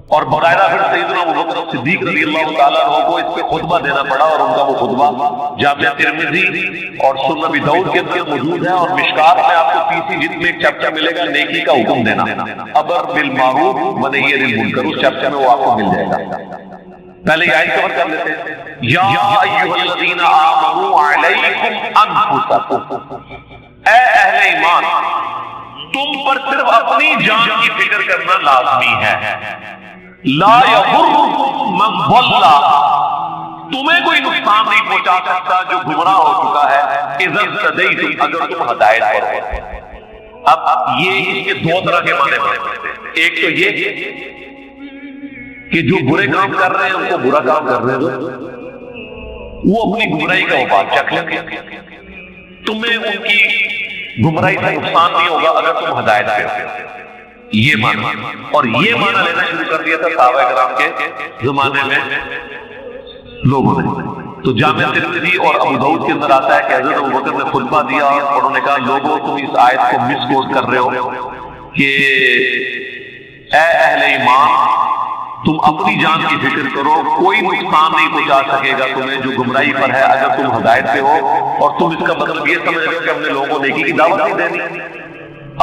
اور باقاعدہ پھر سیدنا ابوبکر صدیق رضی اللہ تعالیٰ عنہ کو اس پہ خطبہ دینا پڑا، اور ان کا وہ خطبہ جامع ترمذی اور سنن ابی داؤد کے اندر موجود ہے، اور مشکات میں آپ کو تیسری جلد میں ایک چیپٹر ملے گا نیکی کا حکم دینا، امر بالمعروف ونہی عن المنکر، اس چیپٹر میں وہ آپ کو مل جائے گا۔ پہلے یہ آیت کور کر لیتے ہیں، یا ایھا الذین آمنوا علیکم انفسکم، اے اہل ایمان تم پر صرف اپنی جان کی فکر کرنا لازمی ہے، لا یضرکم من ضل، تمہیں کوئی نقصان نہیں پہنچا سکتا جو گمراہ ہو چکا ہے، اذا اهتدیتم، اگر تم ہدایت پر ہو۔ اب یہ اس کے دو طرح کے معنی ہیں، ایک تو یہ کہ جو برے کام کر رہے ہیں ان کو برا کام کر رہے ہیں وہ اپنی گمراہی کا وبال چکھ لیں گے، تمہیں ان کی گمراہی سے نقصان نہیں ہوگا اگر تم ہدایت پہ ہو، یہ معنی۔ اور یہ معنی لینا شروع کر دیا تھا صحابہ کرام کے زمانے میں لوگوں نے۔ تو جامع ترمذی اور ابو داؤد کے اندر آتا ہے کہ حضرت ابوبکر نے خطبہ دیا اور انہوں نے کہا لوگوں تم اس آیت کو مس کوٹ کر رہے ہو کہ اے اہل ایمان تم اپنی جان کی فکر کرو، کوئی نقصان نہیں پہنچا سکے گا تمہیں جو گمراہی پر ہے اگر تم ہدایت پہ ہو، اور تم اس کا مطلب یہ سمجھ رہے ہو کہ ہم نے لوگوں کو نیکی کی دعوت نہیں دینی۔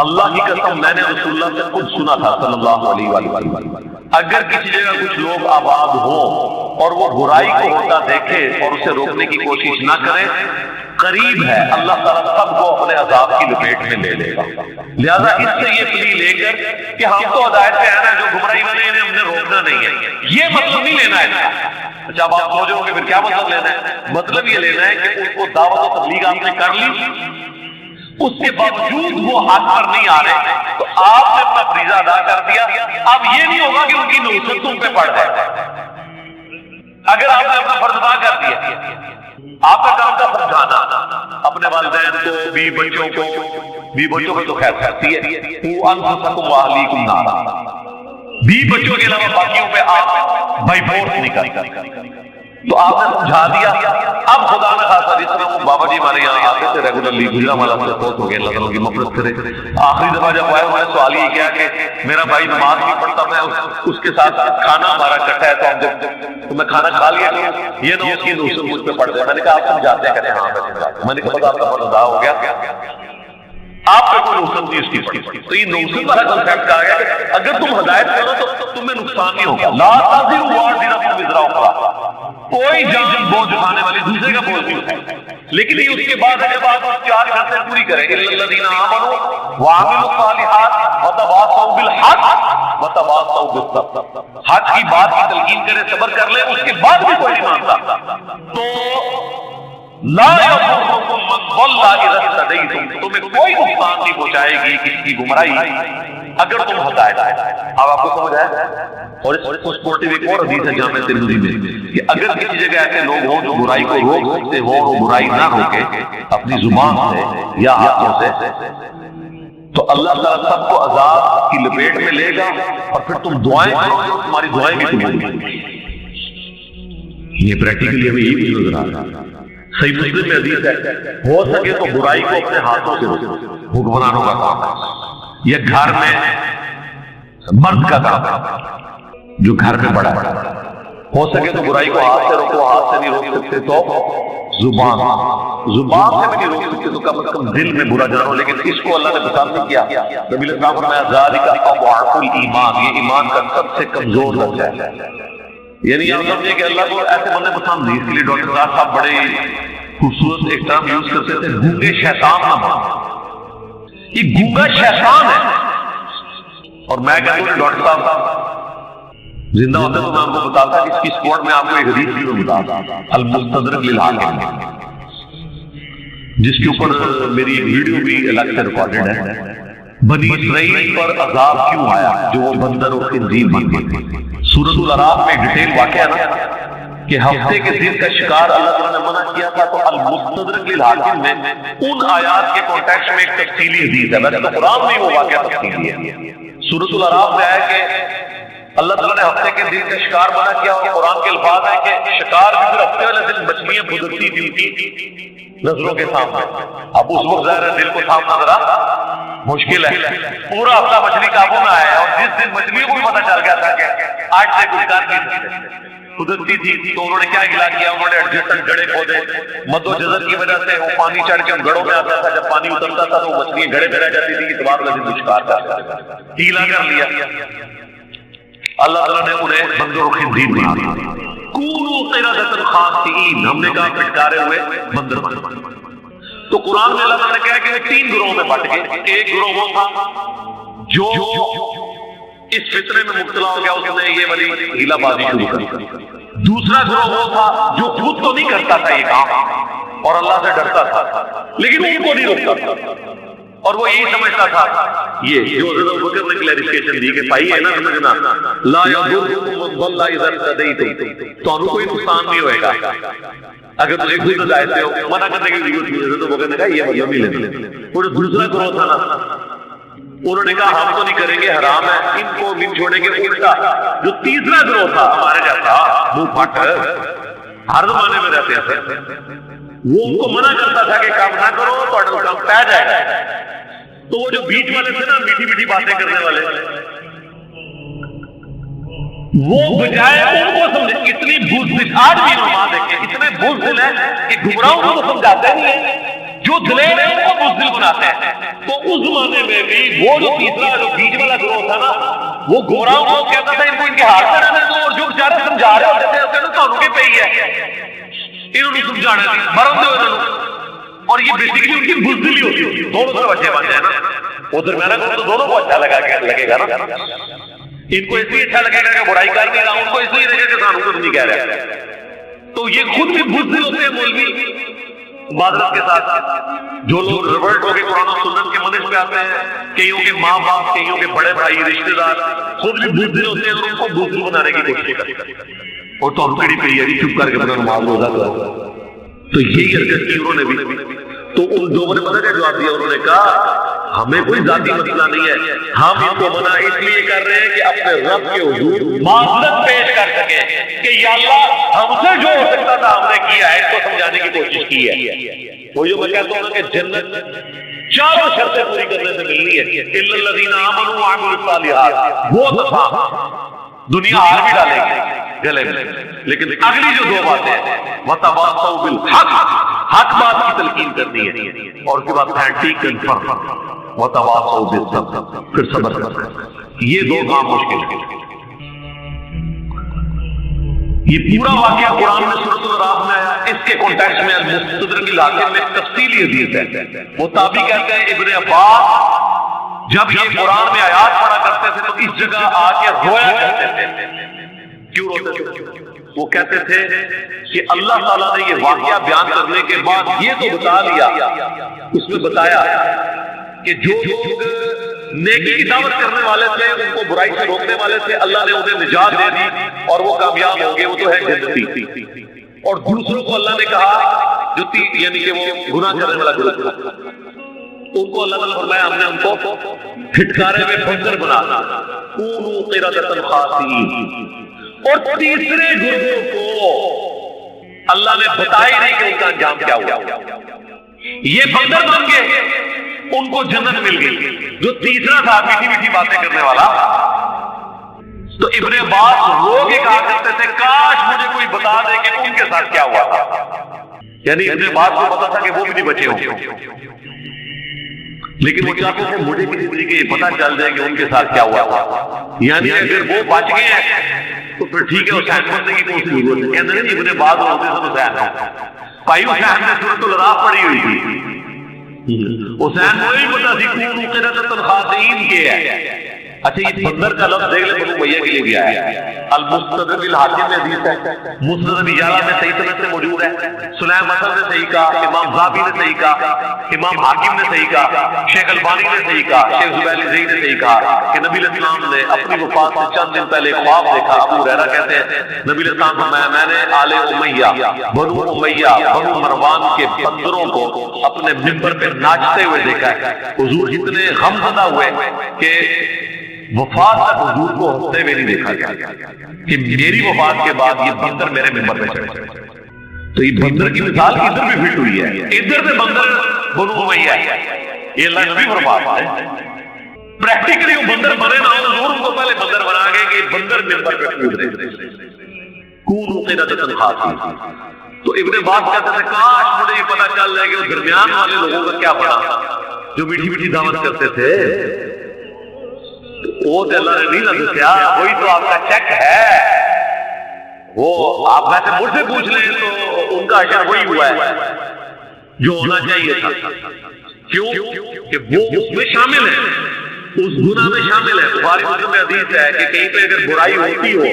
اللہ کی قسم میں نے رسول اللہ سے خود سنا تھا صلی اللہ علیہ وسلم، اگر کسی جگہ کچھ لوگ آباد ہوں اور وہ برائی کو ہوتا دیکھے اور اسے روکنے کی کوشش نہ کرے، قریب ہے اللہ تعالیٰ سب کو اپنے عذاب کی لپیٹ میں لے لے گا۔ لہذا اس سے یہ پلی لے کر کہ ہم تو ہدایت پہ آنا ہے، جو گمراہی والے ہیں ہم نے روکنا نہیں ہے، یہ مطلب نہیں لینا ہے۔ اچھا اب آپ سوچو کہ پھر کیا مطلب لینا ہے؟ مطلب یہ لینا ہے کہ ان کو دعوت و تبلیغ آپ نے کر لی، اس کے باوجود وہ حق پر نہیں آ رہے تو آپ نے اپنا فریضہ ادا کر دیا۔ اب یہ نہیں ہوگا کہ ان کی نصرت تم پہ پڑ جائے، اگر آپ نے اپنا فرض ادا کر دیا، آپ کا کام تھا سمجھانا اپنے والدین کو، بیوی بچوں کو تو خیر کرتی ہے، انفسکم واہلیکم نارا، بیوی بچوں کے علاوہ باقیوں پہ آپ بائی فورس نہیں کر سکتے، تو آپ نے سمجھا دیا۔ اب خدا نہ خاصا جس طرح وہ بابا جی ہمارے یہاں آتے تھے ریگولرلی، گجرا والا سے فوت ہو گئے، اللہ تعالیٰ کی مغفرت کرے، آخری دفعہ جب آئے انہوں نے سوال یہ کیا کہ میرا بھائی نماز نہیں پڑھتا، میں اس کے ساتھ کھانا ہمارا اکٹھا ہے تو میں کھانا کھا لیا کروں، یہ نہ اس کی نصرت مجھ پہ پڑ جائے۔ میں نے کہا آپ سمجھاتے ہیں؟ کہتے ہیں ہاں میں نے کہا بس آپ کا فرض ادا ہو گیا، آپ پہ کوئی نصرت نہیں اس کی پڑی۔ تو یہ نصرت والا کنسیپٹ کہا گیا کہ اگر تم ہدایت کرو تو تمہیں نقصان نہیں ہوگا، لا تزر وازرۃ وزر اخرى، کوئی جان بوجھ اٹھانے والی دوسرے کا بوجھ نہیں اٹھائے۔ لیکن یہ اس کے بعد ہے جب آپ چار شرطیں پوری کریں گے، الذین آمنوا وعملوا الصالحات وتواصوا بالحق وتواصوا بالصبر، حق کی بات کی تلقین کرے، صبر کر لے، اس کے بعد بھی کوئی نہیں مانتا تو لا یضرکم من ضل اذا اهتدیتم، تمہیں کوئی نقصان نہیں پہنچائے گی کسی کی گمراہی اگر تم ہدایت آئے۔ اب آپ کو سمجھ آیا؟ اور اس پورٹیو ایک اور حدیث ہے جامع ترمذی میں کہ اگر کسی جگہ ایسے لوگ ہوں جو برائی کو روک سکتے ہوں اور برائی نہ روکے اپنی زبان سے یا ہاتھوں سے، تو اللہ تعالیٰ سب کو عذاب کی لپیٹ میں لے گا، اور پھر تم دعائیں کرو تو تمہاری دعائیں بھی قبول ہوں گی۔ یہ پریکٹیکلی ہمیں یہی نظر آ رہا ہے۔ صحیح مسلم میں حدیث ہے، ہو سکے تو برائی کو اپنے ہاتھوں سے روکو، حکمرانوں کا کام ہے، یہ گھر میں مرد کا کام ہے جو گھر میں بڑا ہے۔ ہو سکے تو برائی کو ہاتھ سے روکو، ہاتھ سے نہیں روک سکتے تو زبان سے بھی نہیں روک سکتے تو کم از کم دل میں برا جانو، لیکن اس کو اللہ نے پسند نہیں کیا۔ نبی علیہ السلام نے فرمایا ذالک اضعف الایمان، یہ ایمان کا سب سے کمزور درجہ ہے۔ یعنی یہ سمجھے کہ اللہ کو ایسے بندے پسند نہیں، اس لیے ڈاکٹر صاحب بڑے خوبصورت ایک ٹرم یوز کرتے تھے، گونگے شیطان نہ بنو، یہ گونگا شیطان ہے۔ اور میں کہتا ہوں ڈاکٹر صاحب زندہ ہوتے تو میں آپ کو بتاتا کہ اس کی سپورٹ میں آپ کو ایک حدیث بھی بتاتا، المستدرک للحاکم، جس کے اوپر میری ویڈیو بھی الگ سے ریکارڈڈ ہے، بنی اسرائیل پر عذاب کیوں آیا جو وہ بندر و خنزیر بن گئے تھے۔ سورۃ الاعراف میں ڈیٹیل واقعہ ہے نا کہ ہفتے کے دن کا شکار اللہ تعالیٰ نے منع کیا تھا، تو المستدرک للحاکم میں ان آیات کے کانٹیکسٹ میں ایک تفصیلی حدیث ہے، ویسے تو قرآن میں وہ واقعہ تفصیلی ہے۔ سورۃ الاعراف میں آیا کہ اللہ تعالیٰ نے ہفتے کے دن کا شکار منع کیا، اور قرآن کے الفاظ ہے کہ شکار بھی پھر ہفتے والے دن مچھلیاں گزرتی تھی ان کی نظروں کے سامنے۔ اب اس وقت ظاہر ہے دل کو تھامنا ذرا مشکل ہے. پورا ہفتہ مچھلی قابو میں آیا اور جس دن مچھلیوں کو بھی پتہ چل گیا تھا کہ آج سے کچھ کر نہیں سکتے قدرتی تھی تو انہوں نے کیا اخلاق کیا, انہوں نے ایڈجسٹنٹ گڑے کھودے. مد و جزر کی وجہ سے وہ پانی چڑھ کے ان گڑوں میں آتا تھا, جب پانی اترتا تھا تو مچھلیاں گڑے پہ رہ جاتی تھی کہ دوبارہ لذیذ شکار کر ڈھیلا کر لیا. اللہ تعالیٰ نے انہیں بندر و خنزیر بنا دیا. کونوا قردۃ خاسئین, ہم نے کہا پھٹکارے ہوئے بندر بن. تو قرآن میں اللہ تعالیٰ نے کہا کہ وہ 3 گروہوں میں بٹ گئے. ایک گروہ وہ تھا جو اس فتنے میں مبتلا ہو گیا, اس نے یہ والی ہیلا بازی شروع کر. دوسرا گروہ وہ تھا جو خود تو نہیں کرتا تھا یہ کام اور اللہ سے ڈرتا تھا, لیکن ان کو نہیں روکتا تھا اور وہ یہی سمجھتا تھا. یہ جو حضرت ابوبکر نے کلیریفیکیشن دی کہ بھائی ہے نا سمجھنا, لا یضرکم من ضل اذا اهتدیتم, تو ان کو کوئی نقصان نہیں ہوئے گا اگر تم خود ہدایت پہ ہو. منع کرنے کی ضرورت نہیں. حضرت ابوبکر نے کہا یہ مطلب نہیں لینا. وہ جو دوسرا گروہ تھا نا, انہوں نے کہا ہم تو نہیں کریں گے, حرام ہے, ان کو بھی چھوڑیں گے. الٹا جو تیسرا گروہ تھا ہمارے جیسا منہ پھٹ ہر زمانے میں رہتے ہیں, وہ ان کو منع کرتا تھا کہ کام نہ کرو تو کام پہ جائے گا. تو وہ جو بیچ والے تھے نا میٹھی میٹھی باتیں کرنے والے, وہ بجائے ان کو سمجھے اتنی بزدل, آج بھی نماز دیکھیں اتنے بزدل ہیں کہ گمراہوں کو تو سمجھاتے نہیں ہیں, جو دلیر ہیں ان کو بزدل بناتے ہیں. تو اس زمانے میں بھی وہ جو تیسرا جو بیچ والا گروہ تھا نا, وہ گمراہوں کو کہتا تھا ان کو ان کے حال میں رہنے دو, اور جو بیچارے سمجھا رہے ہوتے تھے وہ کہتے تھانوں کے پہ ہی ہے, انہوں نے سمجھانا تھی مرم دے انہوں. اور یہ بیسیکلی ان کی بزدلی ہوتی ہے. دونوں سے بچے بن جائے نا, ادھر میں نے تو دونوں کو اچھا لگے گا نا. ان کو اس لیے اچھا لگے گا کہ برائی کر نہیں رہا, ان کو اس لیے لگے کہ سانوں کو نہیں کہہ رہے. تو یہ خود بھی بزدل ہوتے ہیں مولوی معذرت کے ساتھ. جو لوگ ریورٹ ہو کے قرآن و سنت کے منش پہ آتے ہیں, کئیوں کے ماں باپ, کئیوں کے بڑے بھائی رشتے دار خود بھی بزدل ہوتے ہیں اور ان کو بزدل بنانے کی کوشش کرتے ہیں. اور تو ہم کڑی پہ یہ چپ کر کے اپنا نماز روزہ کرو. تو یہی حرکت کی انہوں نے بھی. تو ان لوگوں نے پتہ کیا جواب دیا, انہوں نے کہا ہمیں کوئی ذاتی مسئلہ نہیں ہے, ہم ان کو منع اس لیے کر رہے ہیں کہ اپنے رب کے حضور معذرت پیش کر سکیں کہ یا اللہ ہم سے جو ہو سکتا تھا ہم نے کیا ہے, اس کو سمجھانے کی کوشش کی ہے. وہ جو میں کہتا ہوں کہ جنت 4 شرطیں پوری کرنے سے ملنی ہے, الا الذین آمنوا وعملوا الصالحات. وہ دفعہ دنیا ہار بھی ڈالے گی گلے میں, لیکن اگلی جو 2 باتیں ہیں وتواصوا بالحق, حق بات کی تلقین کرنی ہے, اور اس کے بعد اینٹی کنفرم وتواصوا بالصبر, پھر صبر کرنا. یہ 2 کام مشکل ہے. یہ پورا واقعہ قرآن میں سورۃ الاعراف میں آیا. اس کے کانٹیکسٹ میں المستدرک الحاکم میں تفصیلی حدیث ہے. وہ تابعی کہتے ہیں ابن عباس جب یہ قرآن میں آیات پڑھا کرتے تھے تو اس جگہ آ کے رویا کرتے تھے. کیوں روتے تھے؟ وہ کہتے تھے کہ اللہ تعالیٰ نے یہ واقعہ بیان کرنے کے بعد یہ تو بتا لیا, اس میں بتایا کہ جو لوگ نیکی کی دعوت کرنے والے تھے, ان کو برائی سے روکنے والے تھے, اللہ نے انہیں نجات دے دی اور وہ کامیاب ہوں گے, وہ تو ہے جنتی. اور دوسروں کو اللہ نے کہا جو یعنی کہ وہ گناہ کرنے والا گروہ تھا, ان کو اللہ تعالیٰ فرمایا ہم نے ان کو پھٹکارے میں بندر بنا کونوا قردۃ خاسئین. اور تیسرے گروہ کو اللہ نے بتایا نہیں کہ ان کا انجام کیا ہوا. یہ بندر بن گئے, ان کو جنت مل گئی. جو تیسرا تھا میٹھی میٹھی باتیں کرنے والا, تو ابن عباس رو کے کہا کرتے تھے کاش مجھے کوئی بتا دے کہ ان کے ساتھ کیا ہوا تھا. یعنی ابن عباس کو پتا تھا کہ وہ بھی نہیں بچے ہوں, لیکن وہ چاہتے تھے مجھے کسی طریقے یہ پتا چل جائے کہ ان کے ساتھ کیا ہوا تھا. یعنی اگر وہ بچ گئے ہیں تو پھر ٹھیک ہے, حسین بننے کی کون سی ضرورت ہے. کہتے ہیں ابن عباس ہوتے تھے حسین ہو. بھائی حسین نے سورۃ الاعراف پڑھی ہوئی تھی, حسین کو نہیں پتا تھی کونوا قردۃ خاسئین کے ہے. اچھا یہ بندر کا لفظ دیکھ لیں بنو امیہ کے لیے بھی آیا ہے. المستدرک الحاکم میں حدیث ہے, مسند ابی یعلا میں صحیح سند سے موجود ہے. سلیم حسن نے صحیح کہا, امام ذہبی نے صحیح کہا, امام حاکم نے صحیح کہا, شیخ البانی نے صحیح کہا, شیخ زبیر زئی نے صحیح کہا کہ نبی علیہ السلام نے اپنی وفات سے چند دن پہلے خواب دیکھا. ابو ہریرہ کہتے ہیں نبی علیہ السلام فرمایا میں نے آل امیہ بنو امیہ بنو مروان کے بندروں کو اپنے منبر پہ ناچتے ہوئے دیکھا ہے. حضور اتنے غمزدہ ہوئے کہ وفات تک حضور کو ہنستے ہوئے نہیں دیکھا گیا کہ میری وفات کے بعد یہ بندر میرے منبر پہ چڑھے. تو یہ بندر کی مثال ادھر بھی فٹ ہوئی ہے. ادھر سے بندر بنو امیہ ہے, یہ اللہ نبی فرماتا ہے پریکٹیکلی وہ بندر بنے نہ ہو، ضرور ان کو پہلے بندر بنا گئے کہ بندر منبر پہ کود رہے کونوا قردۃ خاسئین۔ تو ابن عباس کہتے تھے کاش مجھے یہ پتہ چل جائے کہ وہ درمیان والے لوگوں کا کیا بڑا جو میٹھی میٹھی دعوت کرتے تھے، وہ تو اللہ نے نہیں نہ دسیا، وہی تو آپ کا چیک ہے، وہ آپ میں سے مجھ سے پوچھ لیں تو ان کا اشر وہی ہوا ہے جو ہونا چاہیے تھا۔ کیوں کہ وہ اس میں شامل ہے، اس گناہ میں شامل ہے۔ بخاری مسلم میں حدیث ہے کہ کہیں پہ اگر برائی ہوتی ہو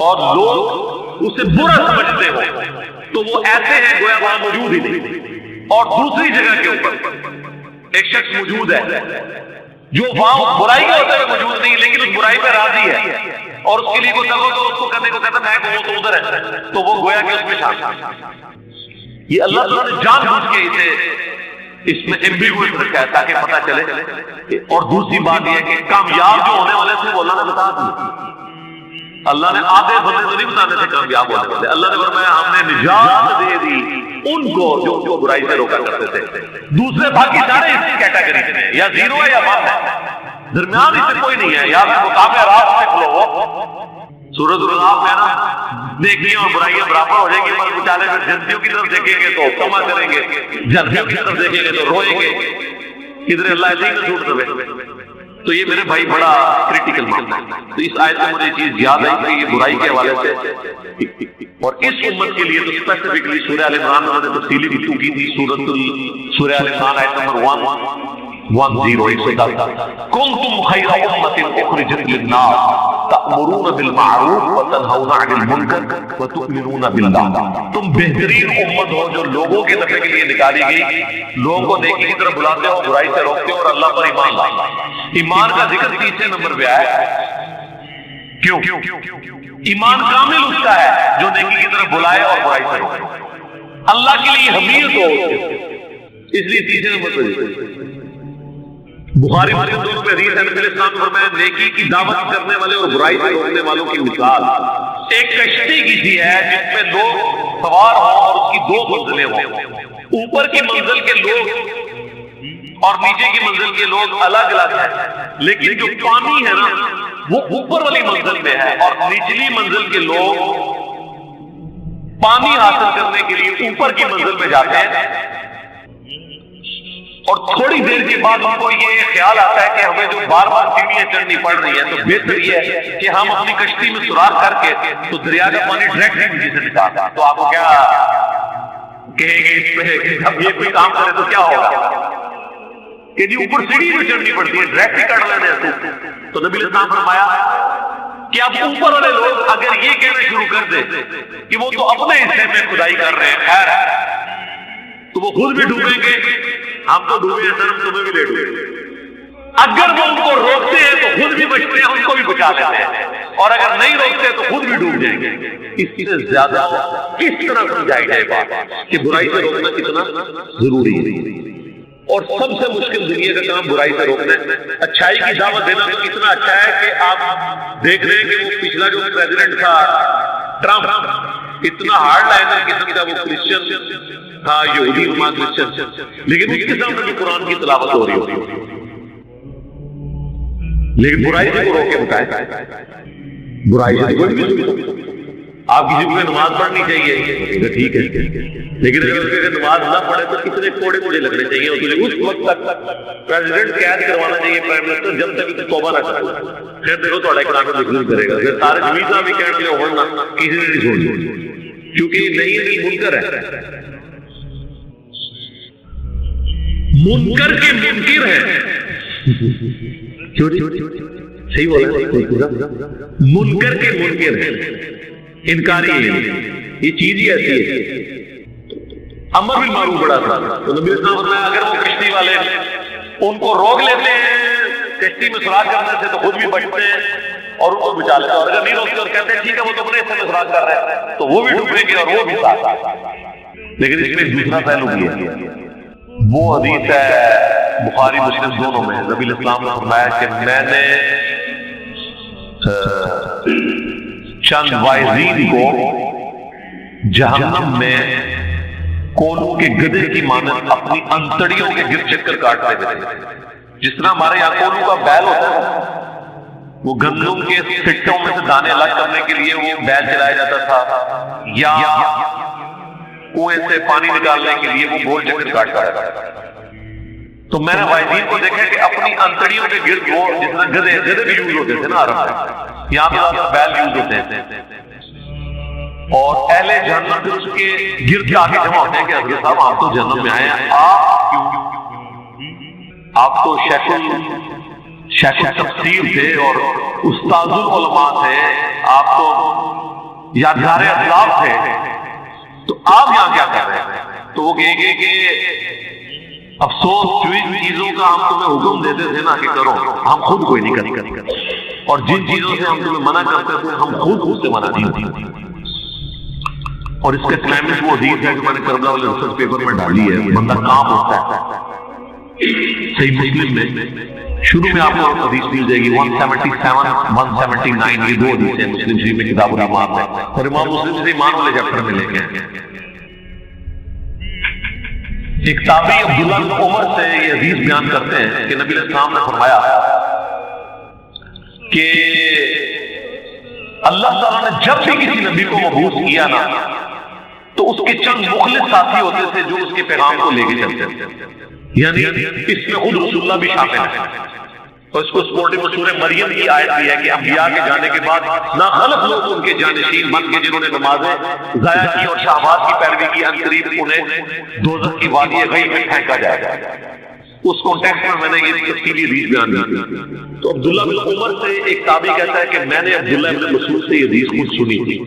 اور لوگ اسے برا سمجھتے ہو تو وہ ایسے ہیں گویا وہاں موجود ہی نہیں، اور دوسری جگہ کے اوپر ایک شخص موجود ہے جو وہاں اس برائی کے ہوتے ہوئے موجود نہیں لیکن اس برائی پہ راضی ہے، اور اس کے لیے کوئی کرو تو اس کو کرنے کو کہتا ہے وہ تو ادھر ہے، تو وہ گویا کہ اس میں شامل ہے۔ یہ اللہ تعالیٰ نے جان بوجھ کے اسے اس میں ایمبیگوئس رکھا ہے تاکہ پتہ چلے۔ اور دوسری بات یہ ہے کہ کامیاب جو ہونے والے تھے وہ اللہ نے بتا دیا، اللہ نے آدھے بندے تو نہیں بتانے تھے کامیاب ہونے والے، اللہ نے فرمایا ہم نے نجات دے دی ان کو جو برائی سے روکا کرتے تھے۔ دوسرے باقی سارے اسی کیٹیگری سے ہیں، یا زیرو ہے یا ون ہے، درمیان اس سے کوئی نہیں ہے، یا پھر مقابلہ راست سے کھلو۔ سورۃ العراف میں نا نیکیاں اور برائیاں برابر ہو جائیں گی، پر بیچارے پھر جنتیوں کی طرف دیکھیں گے تو کما کریں گے، جنتیوں کی طرف دیکھیں گے تو روئیں گے، کدھر اللہ علیہ نے چھوٹ دے۔ تو یہ میرے بھائی بڑا کریٹیکل معاملہ ہے۔ تو اس آیت میں مجھے یہ چیز یاد آئی کہ یہ برائی کے حوالے سے، اور اس امت کے لیے تو اسپیسیفکلی سورہ آل عمران میں نے تفصیلی گفتگو کی تھی، سورہ آل عمران آیت نمبر 110 کنتم خیر امۃ اخرجت للناس تأمرون بالمعروف وتنہون عن المنکر وتؤمنون باللہ۔ تم بہترین امت ہو جو لوگوں کے نفع کے لیے نکالی گئی، لوگوں کو نیکی کی طرف بلاتے ہو، برائی سے روکتے ہو اور اللہ پر ایمان لاتے۔ ایمان کا ذکر تیسرے نمبر پہ آیا ہے، کیوں؟ ایمان کامل اس کا ہے جو نیکی کی طرف بلائے اور برائی سے روکے، اللہ کے لیے حمیت ہو، اس لیے تیسرے نمبر پہ۔ بخاری مسلم دونوں میں حدیث ہے، نبی علیہ السلام نے فرمایا نیکی کی دعوت کرنے والے اور برائی سے روکنے والوں کی مثال ایک کشتی کی سی ہے جس میں لوگ سوار ہوں اور اس کی دو منزلیں ہوں، اوپر کی منزل کے لوگ اور نیچے کی منزل کے لوگ الگ الگ ہیں، لیکن جو پانی ہے نا وہ اوپر والی منزل میں ہے اور نچلی منزل کے لوگ پانی حاصل کرنے کے لیے اوپر کی منزل میں جاتے ہیں، اور تھوڑی دیر کے بعد ان کو یہ خیال آتا ہے کہ ہمیں جو بار بار سیڑھیاں چڑھنی پڑ رہی ہیں تو بہتر یہ ہے کہ ہم اپنی کشتی میں سوراخ کر کے تو دریا کا پانی ڈائریکٹ نیچے سے نکالتے ہیں۔ تو آپ کو کیا کہیں گے اس پہ کہ ہم یہ کوئی کام کریں تو کیا ہوگا کہ جی اوپر سیڑھی میں چڑھنی پڑتی ہے، ڈائریکٹ ہی کر لینے ہیں۔ تو نبی علیہ السلام نے فرمایا کہ اب اوپر والے لوگ اگر یہ کہنا شروع کر دیں کہ وہ تو اپنے حصے میں کھدائی کر رہے ہیں، خیر تو وہ خود بھی ڈوبیں گے، ہم تو ڈوبے ہیں سر، تمہیں بھی لے ڈوبے۔ اگر وہ ان کو روکتے ہیں تو خود بھی بچتے ہیں، ان کو بھی بچا لیتے ہیں، اور اگر نہیں روکتے تو خود بھی ڈوب جائیں گے۔ اس سے زیادہ کس طرح سمجھائی جائے بات کہ برائی سے روکنا کتنا ضروری ہے، اور سب سے مشکل دنیا کا کام برائی سے روکنا ہے۔ اچھائی کی دعوت دینا تو اتنا اچھا ہے کہ آپ دیکھ رہے ہیں کہ وہ پچھلا جو پریزیڈنٹ تھا ٹرمپ، اتنا ہارڈ لائنر قسم کا، وہ کرسچن تھا، یہودی نما کرسچن، لیکن اس کے سامنے بھی قرآن کی تلاوت ہو رہی ہوتی، لیکن برائی سے کو روک کے بتائے، برائی سے کوئی بھی آپ کسی کو نماز پڑھنی چاہیے ٹھیک ہے، لیکن اگر نماز نہ پڑھے تو کتنے کوڑے مجھے لگنے چاہیے، اس وقت تک پریزیڈنٹ قید کروانا چاہیے، پرائم منسٹر، جب تک توبہ نہ کرے۔ پھر دیکھو تھوڑا اقرار ضرور کرے گا، پھر سارے جمیل صاحب بھی کہنے لگے ہونا کسی نے نہیں چھوڑی، کیونکہ یہ نہیں منکر ہے، منکر کے منکر ہے، صحیح بولا، منکر کے منکر ہے، انکاری ہے، یہ چیز ہی ایسی ہے۔ امر بالمعروف بڑا تھا، تو نبی صلی اللہ علیہ وسلم اگر وہ کشتی والے ان کو روک لیتے ہیں کشتی میں سوراخ کرنے سے تو خود بھی بچتے ہیں اور ان کو بچا لیتے ہیں، اور اگر نہیں روکتے اور کہتے ہیں ٹھیک ہے وہ تو اپنے حصے میں سوراخ کر رہے ہیں تو وہ بھی ڈوبیں گے اور وہ بھی ساتھ۔ لیکن اس میں ایک دوسرا پہلو بھی ہے، وہ حدیث ہے بخاری مسلم دونوں میں، نبی علیہ السلام نے فرمایا کہ میں نے چند وائزین کو جہنم میں کولو کے گدے کی مانند اپنی انتڑیوں کے گرد چکر کاٹتے ہوئے، جس طرح ہمارے یہاں کولو کا بیل ہوتا ہے، وہ گندم کے سٹوں میں سے دانے الگ کرنے کے لیے وہ بیل چلایا جاتا تھا، یا کنویں سے پانی نکالنے کے لیے وہ گول چکر کاٹتا ہے۔ تو میں نے واحدین کو دیکھا کہ اپنی انتڑیوں کے گرد وہ جس طرح گدے بھی یوز ہوتے تھے نا عرب میں، یہاں پہ بیل یوز ہوتے ہیں، اور اہل جہنم پھر اس کے گرد آگے جمع ہوتے ہیں کہ حضرت صاحب آپ تو جہنم میں آئے ہیں، آپ تو شیخ تفسیر تھے اور استاذ العلماء تھے، آپ تو یادگار اسلاف تھے، تو آپ یہاں کیا کر رہے ہیں؟ تو وہ کہے گے کہ افسوس جن چیزوں کا ہم تمہیں حکم دیتے تھے نا کہ کرو، ہم خود کوئی نہیں کرتے، اور جن چیزوں سے ہم تمہیں منع کرتے تھے ہم خود سے منع نہیں ہوتی۔ اور اس کے کلائمیٹ وہ حدیث ہے کہ میں نے کربلا والے ریسرچ پیپر میں ڈالی ہے، بندہ کام ہوتا ہے۔ صحیح مسلم میں شروع میں آپ کو حدیث مل جائے گی 177 179، یہ دو حدیث ہیں مسلم شریف میں کتاب الایمان میں، اور امام مسلم سے ایمان والے چیپٹر میں لے کے ہیں۔ ایک تابعی عبداللہ بن عمر سے یہ حدیث بیان کرتے ہیں کہ نبی علیہ السلام نے فرمایا کہ اللہ تعالیٰ نے جب بھی کسی نبی کو مبعوث کیا نا تو اس کے چند مخلص ساتھی ہوتے تھے جو اس کے پیغام کو لے کے چلتے تھے، یعنی اس میں خود رسول اللہ بھی شامل ہے۔ اور اس کو سپورٹنگ میں سورہ مریم کی آیت بھی ہے کہ انبیاء کے جانے کے بعد ناخلف لوگ ان کے جانشین بن کے جنہوں نے نمازیں ضائع کی اور شہوات کی پیروی کی، ان قریب انہیں دوزخ کی وادی غیب میں پھینکا جائے گا۔ اس کانٹیکسٹ میں نے یہ تفصیلی حدیث بیان کی۔ تو عبداللہ بن عمر سے ایک تابعی کہتا ہے کہ میں نے عبداللہ بن مسعود سے یہ حدیث خود سنی تھی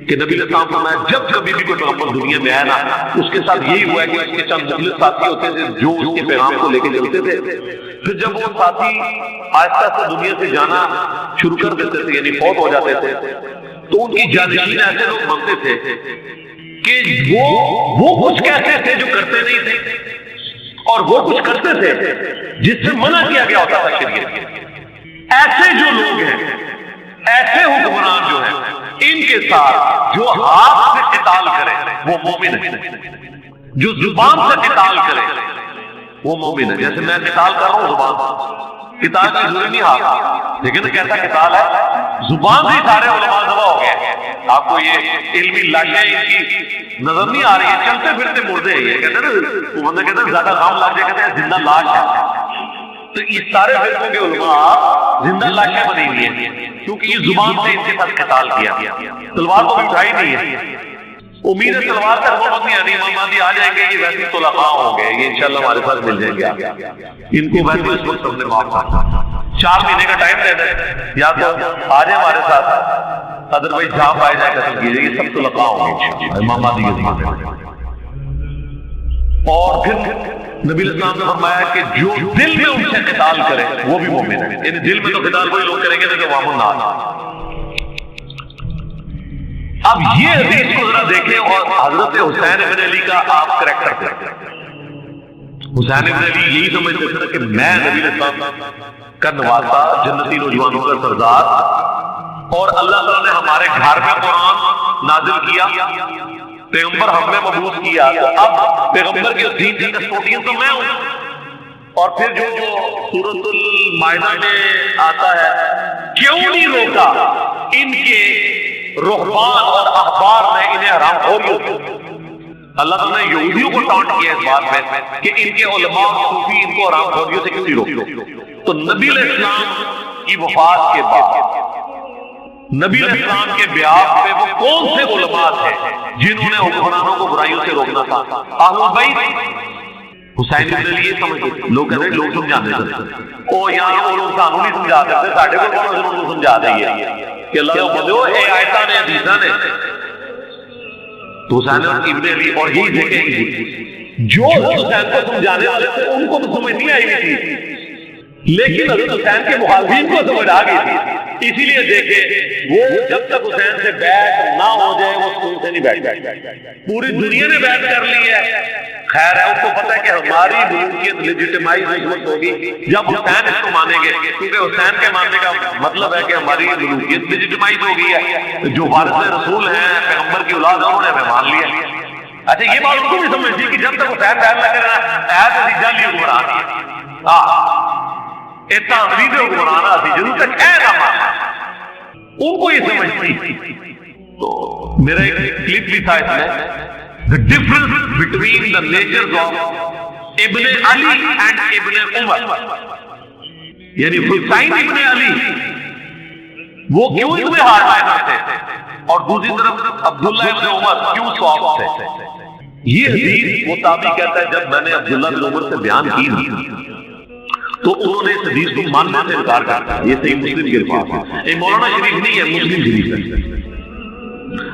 کہ نبی علیہ السلام فرمایا جب کبھی بھی کوئی پیغمبر دنیا میں آیا نا اس کے ساتھ یہی ہوا ہے کہ اس کے چند مخلص ساتھی ہوتے تھے جو اس کے پیغام کو لے کے چلتے تھے، پھر جب وہ ساتھی آہستہ سے دنیا سے جانا شروع کر دیتے تھے، یعنی فوت ہو جاتے تھے، تو ان کی جانشین ایسے لوگ بنتے تھے کہ وہ کچھ کہتے تھے جو کرتے نہیں تھے، اور وہ کچھ کرتے تھے جس سے منع کیا گیا ہوتا تھا شریعت۔ ایسے جو لوگ ہیں، ایسے حکمران جو ہیں، ان کے ساتھ جو ہاتھ سے قتال کرے وہ مومن ہے، جو زبان سے قتال کرے وہ مومن ہے۔ جیسے میں قتال کر رہا ہوں زبان سے، قتال کی ضروری نہیں ہاتھ، لیکن کیسا قتال ہے؟ زبان سے سارے علماء ذبح ہو گئے۔ آپ کو یہ علمی لاشیں ان کی نظر نہیں آ رہی ہے، چلتے پھرتے مردے ہیں، یہ کہتے ہیں نا، وہ بندہ کہتے ہیں زیادہ غم لگ جائے، کہتے ہیں زندہ لاش ہے۔ تو اس سارے فرقوں کے علماء زندہ لاشیں بنی ہوئی ہیں کیونکہ یہ زبان سے ان کے ساتھ قتال کیا، تلوار تو اٹھائی نہیں ہے۔ امید ہے تلوار کا ضرورت نہیں آتی، امام مہدی آ جائیں گے، یہ ویسے طلقاء ہوں گے، یہ انشاءاللہ ہمارے ساتھ مل جائیں گے۔ ان کو ویسے اس وقت ہم نے معاف کر 4 مہینے کا ٹائم دے دیں، یا تو آ جائیں ہمارے ساتھ، ادروائز جہاں پائے جائے قتل کیے جائے، یہ سب طلقاء ہوں گے انشاءاللہ امام مہدی کے ذمہ۔ اور پھر نبی علیہ السلام نے فرمایا کہ جو دل میں ان سے قتال کرے وہ بھی مومن ہے، یعنی دل میں تو قتال کوئی لوگ کریں گے تو عوام الناس۔ اب یہ حدیث کو ذرا دیکھیں اور حضرت حسین بن علی کا آپ کریکٹر دیکھیں۔ حسین بن علی یہی سمجھتے تھے کہ میں نبی علیہ السلام کا نواسا، جنتی نوجوانوں کا سردار، اور اللہ تعالیٰ نے ہمارے گھر میں قرآن نازل کیا، پیغمبر ہم نے مبعوث کیا، تو اب پیغمبر کے دین کا کسٹوڈین تو میں ہوں۔ اور پھر جو سورۃ المائدہ میں آتا ہے، کیوں نہیں روکا ان کے رہبان اور احبار نے انہیں حرام خوری ہوتی۔ اللہ تعالیٰ نے یہودیوں کو ٹانٹ کیا اس بات میں کہ ان کے علماء صوفی ان کو حرام خوریوں سے کیوں نہیں روکتے۔ تو نبی علیہ السلام کی وفات کے بعد نبی علیہ السلام کے بیعت پہ وہ کون سے علماء تھے جنہوں نے حکمرانوں کو برائیوں سے روکنا تھا؟ اہل بیت۔ حسین بن علی یہ سمجھتے، لوگ کہتے ہیں لوگ سمجھانے سے، او یہاں وہ لوگ سانوں نہیں سمجھا سکتے، ساڑھے کو کون سے لوگ سمجھا دیں کہ اللہ نے بندے ہو اے آیتہ نے حدیثہ نے۔ تو حسین ابن علی اور یہی دیکھیں گے جو حسین کو سمجھانے والے تھے ان کو تو سمجھ نہیں آئی ہوئی تھی، لیکن حضرت حسین کے مخالفین کو سمجھ آ گئی تھی۔ اسی لیے دیکھیں وہ جب تک حسین سے بیعت نہ ہو جائے وہ سکون سے نہیں بیٹھ، پوری دنیا نے بیعت کر لی ہے، خیر ہے، ان کو پتہ ہے کہ ہماری ملکیت لیجیٹیمائز حکومت ہوگی جب حسین اس کو مانیں گے، کیونکہ حسین کے ماننے کا مطلب ہے کہ ہماری ملکیت لیجیٹیمائز ہو گئی ہے، جو وارث رسول ہیں پیغمبر کی اولاد انہوں نے ہمیں مان لیا۔ اچھا یہ بات ان کو بھی سمجھ تھی کہ جب تک حسین بیان نہ کرنا ایسے سی جعلی حکمران ہے، اتنا انگریزی حکمران سی جدوں تک اے نہ مانا، ان کو یہ سمجھ تھی۔ تو میرا ایک کلپ بھی تھا اس میں، the difference between the natures of ابن علی and ابن عمر، یعنی حسین ابن علی وہ کیوں اتنے ہارڈ لائنر تھے اور دوسری طرف عبداللہ ابن عمر کیوں سافٹ تھے۔ یہ حدیث وہ تابعی کہتا ہے جب میں نے عبداللہ ابن عمر سے بیان کی تو انہوں نے اس حدیث کو ماننے سے انکار کر دیا۔ یہ صحیح مسلم کے الفاظ ہیں، یہ مولانا شریف نہیں ہے، مسلم شریف ہے۔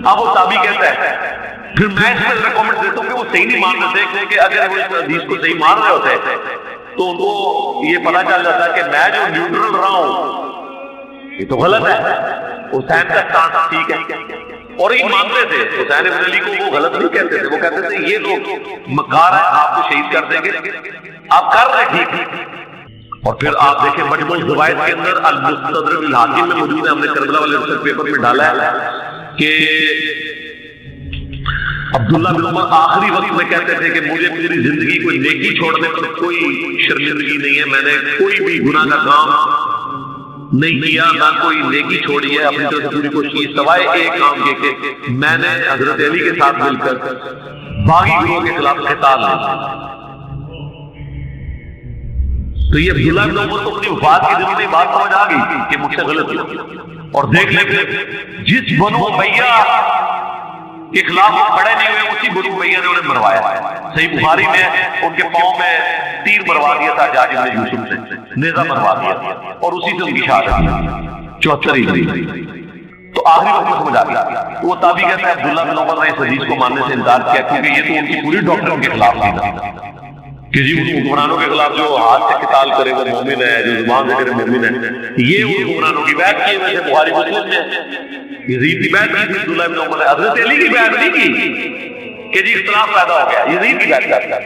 اب وہ تابعی کہتا ہے، پھر میں اس میں ریکمنڈ دیتا ہوں کہ وہ صحیح نہیں مان رہے تھے، کیونکہ اگر وہ اس حدیث کو صحیح مان رہے ہوتے تو ان کو یہ پتہ چل جاتا کہ میں جو نیوٹرل رہا ہوں یہ تو غلط ہے، حسین کا سٹانس ٹھیک ہے، اور یہ مانتے تھے حسین ابن علی کو، وہ غلط نہیں کہتے تھے، وہ کہتے تھے یہ تو مکار ہے، آپ کو شہید کر دیں گے، آپ کر رہے ٹھیک۔ اور پھر آپ دیکھیں مجموع الزوائد کے اندر المستدرک الحاکم میں موجود ہے، ہم نے کربلا والے ریسرچ پیپر میں ڈالا ہے کہ عبداللہ بن عمر آخری وقت میں کہتے تھے کہ مجھے میری زندگی کوئی نیکی چھوڑنے پر کوئی شرمندگی نہیں ہے، میں نے کوئی بھی گناہ کا کام نہیں کیا، نہ کوئی نیکی چھوڑی ہے، اپنی طرف سے پوری کوشش کی، سوائے ایک کام کے کہ میں نے حضرت علی کے ساتھ مل کر باغی گروہ کے خلاف قتال لیا۔ تو یہ عبداللہ بن عمر کو اپنی وفات کی دن میں بات سمجھ آ گئی کہ مجھ سے غلط ہوا، اور دیکھ لیں جس بنو امیہ کے خلاف وہ کھڑے نہیں ہوئے اسی بنو امیہ نے انہیں مروایا۔ صحیح بخاری میں ان کے پاؤں میں تیر مروا دیا تھا حجاج بن یوسف نے، نیزہ مروا دیا اور اسی سے ان کی شہادت ہوئی 74 ہجری۔ تو آخری وقت میں سمجھ آ گیا۔ وہ تابعی کہتا ہے عبداللہ بن عمر نے اس حدیث کو ماننے سے انکار کیا کیونکہ یہ تو ان کی پوری ڈاکٹرن کے خلاف تھی کہ جی ان حکمرانوں کے خلاف جو ہاتھ سے قتال کرے وہ مومن ہے، جو زبان سے کرے مومن ہے۔ یہ ان حکمرانوں کی بیعت کی وجہ سے بخاری مسلم میں یزید کی بیعت کی تھی عبداللہ بن عمر نے، حضرت علی کی بیعت نہیں کی کہ جی اختلاف پیدا ہو گیا، یزید کی بیعت کرتا۔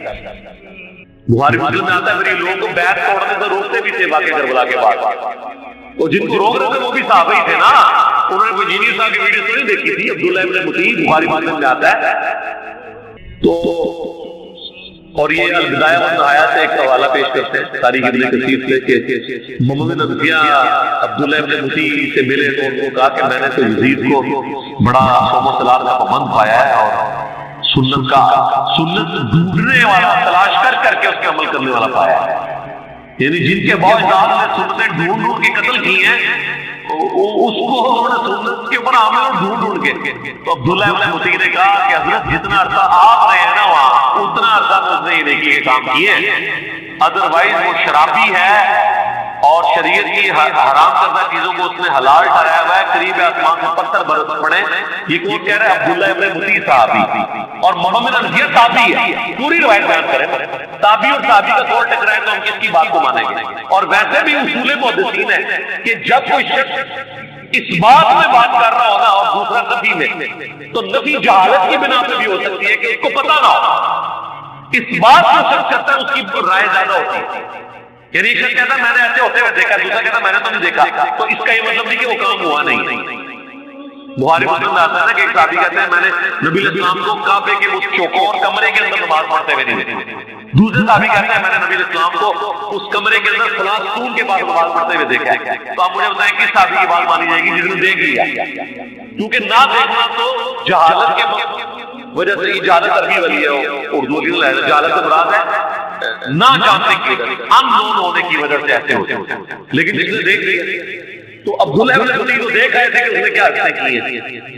بخاری مسلم میں آتا ہے پھر یہ لوگوں کو بیعت توڑنے سے روکتے بھی تھے واقعہ کربلا کے بعد، اور جن کو روک رہے تھے وہ بھی صحابہ ہی تھے نا، انہوں نے کوئی جینیس صاحب کی ویڈیو تو نہیں دیکھی تھی۔ عبداللہ ابن مطیع بخاری مسلم میں آتا ہے۔ تو اور یہ البدایہ والنہایہ سے ایک حوالہ پیش کرتے ہیں تاریخ ابن کثیر سے کہ محمد بن انبیاء عبداللہ ابن مطیع سے ملے تو ان کو کہا کہ میں نے تو یزید کو بڑا صوم و صلات کا پابند پایا ہے اور سنت ڈھونڈنے والا، تلاش کر کے اس کے عمل کرنے والا پایا ہے، یعنی جن کے باوجود نے سنتیں ڈھونڈ کے قتل کی ہیں اس کو انہوں نے سنت کے اوپر عمل ڈھونڈ کے۔ تو عبداللہ ابن مطیع نے کہا کہ حضرت جتنا عرصہ آپ رہے ہیں نا وہاں اتنا عرصہ میں اس نے یہ نیکی کے کام کیے ہیں، ادروائز وہ شرابی ہے اور شریعت کی حرام کردہ چیزوں کو اس نے حلال ٹھہرایا ہوا ہے، قریب آسمان سے پتھر برس پڑے۔ یہ کون کہہ رہا ہے؟ عبداللہ ابن مطیع صحابی، اور محمد انبیاء تابعی ہے۔ پوری روایت بیان کریں، تابعی اور تابعی کا توڑ ٹکرائے تو ہم کس کی بات کو مانیں گے؟ اور ویسے بھی اصول محدثین ہے کہ جب کوئی شخص اس بات میں بات کر رہا ہونا اور دوسرا نفی میں، تو نفی جہالت کی بنا پہ بھی ہو سکتی ہے کہ اس کو پتہ نہ ہو، اس بات کو شخص کرتا ہے اس کی رائے زیادہ ہوتی ہے۔ یعنی ایک شخص کہتا ہے میں نے ایسے ہوتے ہوئے دیکھا، دوسرا کہتا ہے میں نے تو نہیں دیکھا، تو اس کا یہ مطلب نہیں کہ وہ کام ہوا نہیں۔ بخاری مسلم میں آتا ہے نا کہ ایک صحابی کہتے ہیں میں نے نبی علیہ السلام کو کعبے کے اس چوکور کمرے کے اندر نماز پڑھتے ہوئے نہیں دیکھا، دوسرے صحابی کہتے ہیں میں نے نبی علیہ السلام کو اس کمرے کے اندر صلاۃ ستون کے بعد نماز پڑھتے ہوئے دیکھا ہے۔ تو آپ مجھے بتائیں کس صحابی کی بات مانی جائے گی جس نے دیکھ لیا؟ کیونکہ نہ دیکھنا تو جہالت کے وجہ سے، جہالت عربی والی ہے اردو کی جہالت سے مراد ہے نہ جاننے کی وجہ سے، ان نون ہونے کی وجہ سے ایسے ہوتے ہیں، لیکن جس نے دیکھ لیا تو عبداللہ ابن مطیع کو دیکھ آئے تھے کہ اس نے کیا حرکتیں کی ہیں۔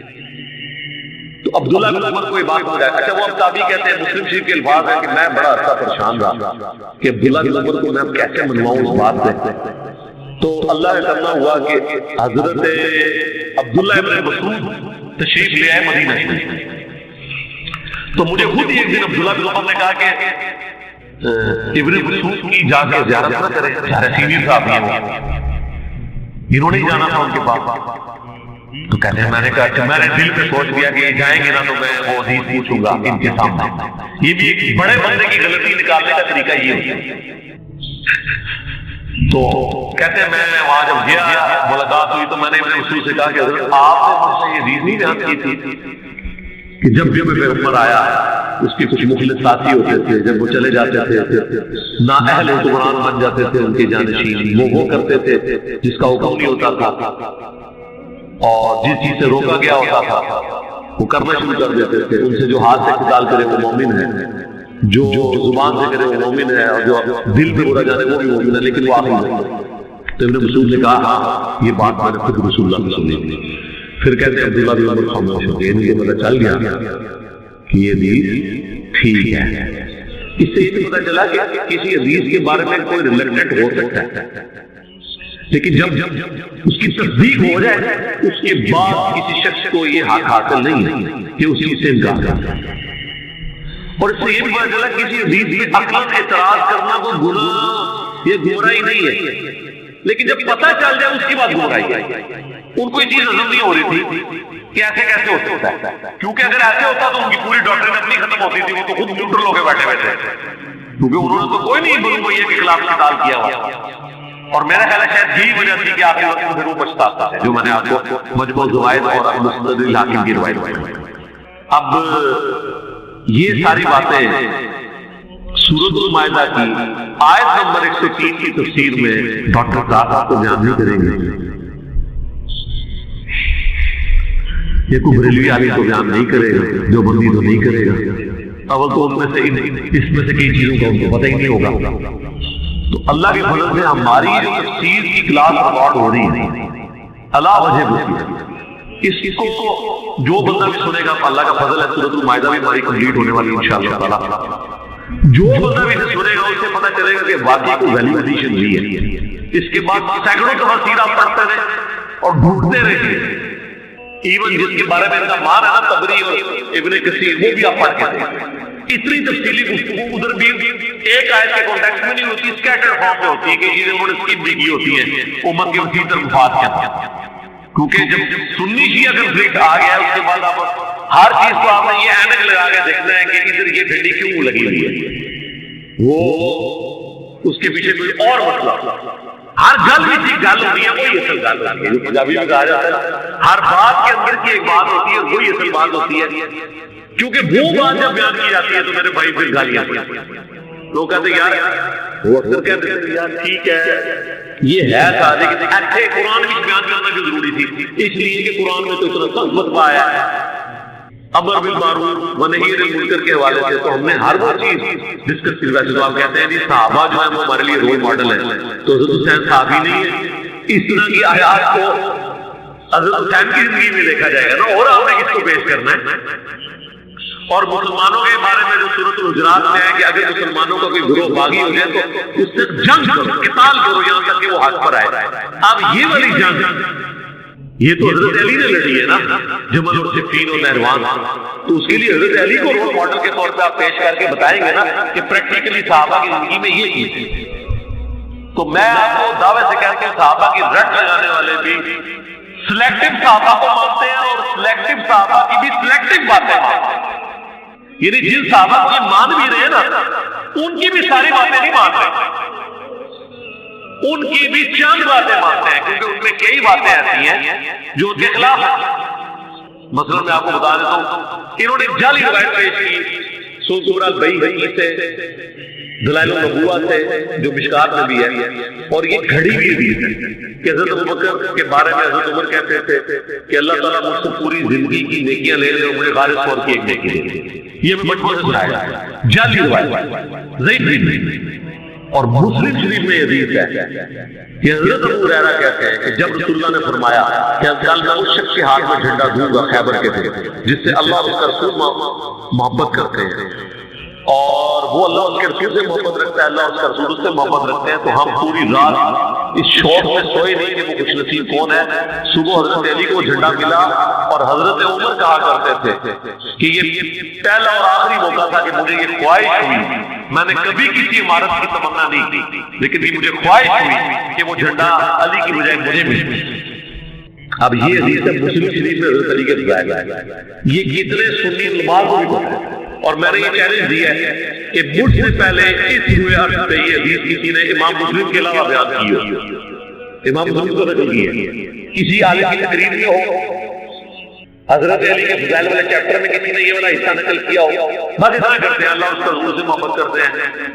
تو عبداللہ بن عمر کو یہ بات ہو جائے۔ اچھا وہ اب تابعی کہتے ہیں، مسلم شریف کے الفاظ ہیں کہ میں بڑا عرصہ پریشان رہا کہ عبداللہ بن عمر کو میں کیسے منواؤں اس بات سے۔ تو اللہ کا کرنا ہوا کہ حضرت عبداللہ ابن مسعود تشریف لے آئے مدینہ سے۔ تو مجھے خود ہی ایک دن عبداللہ بن عمر نے کہا کہ ابن مسعود کی جا کے زیارت نہ کریں، سینئر صاحب ہیں وہ، انہوں نے جانا تھا ان کے پاس۔ تو کہتے ہیں میں نے کہا کہ میں نے دل پہ سوچ لیا کہ جائیں گے نا تو میں وہ حدیث پوچھوں گا ان کے سامنے۔ یہ بھی ایک بڑے بندے کی غلطی نکالنے کا طریقہ یہ ہوتا ہے۔ تو کہتے ہیں میں وہاں جب گیا ملاقات ہوئی تو میں نے ابن مسعود سے کہا کہ حضرت آپ نے مجھ سے یہ حدیث نہیں بیان کی تھی کہ جب بھی پیغمبر آیا اس کے کچھ مخلص ساتھی ہوتے تھے، جب وہ چلے جاتے تھے نااہل حکمران بن جاتے تھے ان کے جانشین، وہ کرتے تھے جس کا حکم نہیں ہوتا تھا، اور جس چیز سے روکا گیا ہوتا تھا وہ کرنا شروع کر دیتے تھے۔ ان سے جو ہاتھ سے قتال کرے وہ مومن ہے، جو زبان سے کرے وہ مومن ہے، اور جو دل پہ برا جانے وہ بھی مومن ہے، لیکن وہ آخری ہے۔ تو ابن مسعود نے کہا یہ بات میں نے خود رسول اللہ صلی اللہ علیہ وسلم سنی۔ پھر کہتے ہیں عبداللہ بن عمر خاموش ہو گئے، ان کو پتہ چل گیا کہ یہ حدیث ٹھیک ہے۔ اس سے یہ پتہ چلا کہ کسی حدیث کے بارے میں کوئی ریلیکٹڈ ہو سکتا ہے، لیکن جب اس کی تصدیق ہو جائے اس کے بعد کسی شخص کو یہ حق حاصل نہیں ہے کہ اس چیز سے انکار کرے۔ اور اس سے یہ بھی پتہ چلا کسی حدیث پہ عقلاً اعتراض کرنا کوئی گناہ، یہ گمراہی نہیں ہے، لیکن جب پتہ چل جائے اس کے بعد گمراہی ہے۔ ان کو یہ چیز ہضم نہیں ہو رہی تھی کہ ایسے کیسے ہو سکتا ہے، کیونکہ اگر ایسے ہوتا تو ان کی پوری ڈاکٹرین اپنی ختم ہوتی تھی، وہ تو خود نیوٹرل ہو کے بیٹھے بیٹھے، کیونکہ انہوں نے تو کوئی نہیں بنو بھیا کے خلاف قتال کیا ہوا۔ اور میرا خیال ہے شاید یہی وجہ تھی کہ آخری وقت میں پھر وہ پچھتاتا ہے، جو میں نے آپ کو مجموع الزوائد اور مستدرک الحاکم کی روایت بتائی۔ اب یہ ساری باتیں سورۃ المائدہ کی آیت نمبر 103 کی تفسیر میں ڈاکٹر صاحب کو بیان نہیں کریں گے، یہ کوئی بریلوی عالم کو بیان نہیں کرے گا، جو بندی تو نہیں کرے گا۔ اول تو ان میں سے اس میں سے کئی چیزوں کا ان کو پتہ ہی نہیں ہوگا۔ تو اللہ کے فضل سے ہماری جو تفسیر کی کلاس ریکارڈ ہو رہی ہے اللہ وجہ بکی، اس کو جو بندہ بھی سنے گا اللہ کا فضل ہے سورۃ المائدہ بھی ہماری کمپلیٹ ہونے والی انشاءاللہ تعالی، جو بندہ بھی سنے گا اس سے پتہ چلے گا کہ واقعی کوئی ویلیو ایڈیشن ہوئی ہے۔ اس کے بعد سینکڑوں تفاسیر آپ پڑھتے رہے اور ڈھونڈتے رہے، ایون جس کے بارے میں ان کا مان ہے نا طبری اور ابن کثیر، وہ بھی آپ پڑھ کے تھے۔ اتنی تفصیلی گفتگو ادھر بھی ایک آیت کے کانٹیکسٹ میں نہیں ہوتی، اسکیٹرڈ فارم میں ہوتی ہے کہ چیزیں انہوں نے اسکپ بھی کی ہوتی ہیں امت کے وسیع تر مفاد کے اندر، کیونکہ جب سنی شیعہ کنفلکٹ آ گیا اس کے بعد آپ ہر چیز کو آپ نے یہ اینک لگا کے دیکھنا ہے کہ ادھر یہ بھنڈی کیوں لگی ہوئی ہے، وہ اس کے پیچھے کوئی اور مطلب، ہر گل بھی ایک گل ہوتی ہے وہی اصل گل ہوتی ہے، جو پنجابی میں کہا جاتا ہے ہر بات کے اندر کی ایک بات ہوتی ہے وہی اصل بات ہوتی ہے، کیونکہ وہ بات جب بیان کی جاتی ہے تو میرے بھائی پھر گالیاں پڑتی ہیں۔ لوگ کہتے ہیں یار وہ اکثر کہتے ہیں یار ٹھیک ہے یہ ہے تھا، لیکن ایسے قرآن بھی بیان کرنا بھی ضروری تھی، اس لیے کہ قرآن میں تو اتنا سخت فتویٰ آیا ہے امر بالمعروف و نہی عن المنکر کے حوالے سے، تو ہم نے ہر وہ چیز ڈسکس کی۔ ویسے تو آپ کہتے ہیں جی صحابہ جو ہے وہ ہمارے لیے رول ماڈل ہے، تو حضرت حسین صحابی نہیں ہے، اس طرح کی آیات کو حضرت حسین کی زندگی میں دیکھا جائے گا نا، اور آپ نے کس کو پیش کرنا ہے۔ اور مسلمانوں کے بارے میں جو سورۃ الحجرات میں ہے کہ اگر مسلمانوں کا کوئی گروہ باغی ہو جائے تو اس سے جنگ کرو، قتال کرو یہاں تک کہ وہ حق پر آئے۔ اب یہ والی جنگ یہ تو حضرت علی نے لڑی ہے نا، جمل اور صفین اور نہروان، تو اس کے لیے حضرت علی کو رول ماڈل کے طور پہ آپ پیش کر کے بتائیں گے نا کہ پریکٹیکلی صحابہ کی زندگی میں یہ چیز ہے۔ تو میں آپ کو دعوے سے کہتے ہیں صحابہ کی رٹ لگانے والے بھی سلیکٹو صحابہ کو مانتے ہیں اور سلیکٹو صحابہ کی بھی سلیکٹو باتیں مانتے ہیں، یعنی جن صحابہ کو مان بھی رہے ہیں نا ان کی بھی ساری باتیں نہیں مان رہے، ان کی بھی چند باتیں مانتے ہیں، کیونکہ ان میں کئی باتیں ایسی ہیں جو ان کے خلاف ہیں۔ مثلا میں آپ کو بتا دیتا ہوں، انہوں نے جعلی روایت پیش کی سورہ البیہقی سے، دلائل النبوہ سے جو مشکات میں بھی ہے، اور یہ گھڑی بھی حدیث ہے کہ حضرت ابوبکر کے بارے میں حضرت عمر کہتے تھے کہ اللہ تعالیٰ مجھ سے پوری زندگی کی نیکیاں لے لے اور مجھے غارض طور کی ایک نیکی دے۔ یہ میں بچپن سے سنایا جعلی روایت ضعیف نہیں۔ اور مسلم شریف میں حدیث ہے کہ حضرت ابو ہریرہ کہتے ہیں کہ جب رسول اللہ نے فرمایا کہ کل میں اس شخص کے ہاتھ میں جھنڈا دوں گا خیبر کے دن جس سے اللہ اور اس کا رسول محبت کرتے ہیں، اور وہ اللہ اس کے رسول سے محبت رکھتا ہے، اللہ اس کا رسول اس سے محبت رکھتے ہیں، تو ہم پوری رات اس شوق میں سوئے نہیں کہ وہ خوش نصیب کون ہے۔ صبح حضرت علی کو جھنڈا ملا اور حضرت عمر کہا کرتے تھے کہ یہ پہلا اور آخری موقع تھا کہ مجھے یہ خواہش ہوئی، میں نے کبھی کسی عمارت کی تمنا نہیں کی، لیکن یہ مجھے خواہش ہوئی کہ وہ جھنڈا علی کی بجائے مجھے ملے۔ اب یہ حدیث ہے مسلم شریف میں حضرت علی کے بجائے یہ کتنے سنی علماء کو بھی پتہ ہے، اور میں نے یہ چیلنج دیا ہے کہ مجھ سے پہلے اس ہوئے عرص پہ یہ حدیث کسی نے امام مسلم کے علاوہ بیان کی ہو، امام مسلم کو نقل کی ہے، کسی عالم کی تقریر میں ہو حضرت علی کے فضائل والے چیپٹر میں کسی نے یہ والا حصہ نقل کیا ہو؟ بس اتنا کرتے ہیں اللہ اس کے رسول سے محبت کرتے ہیں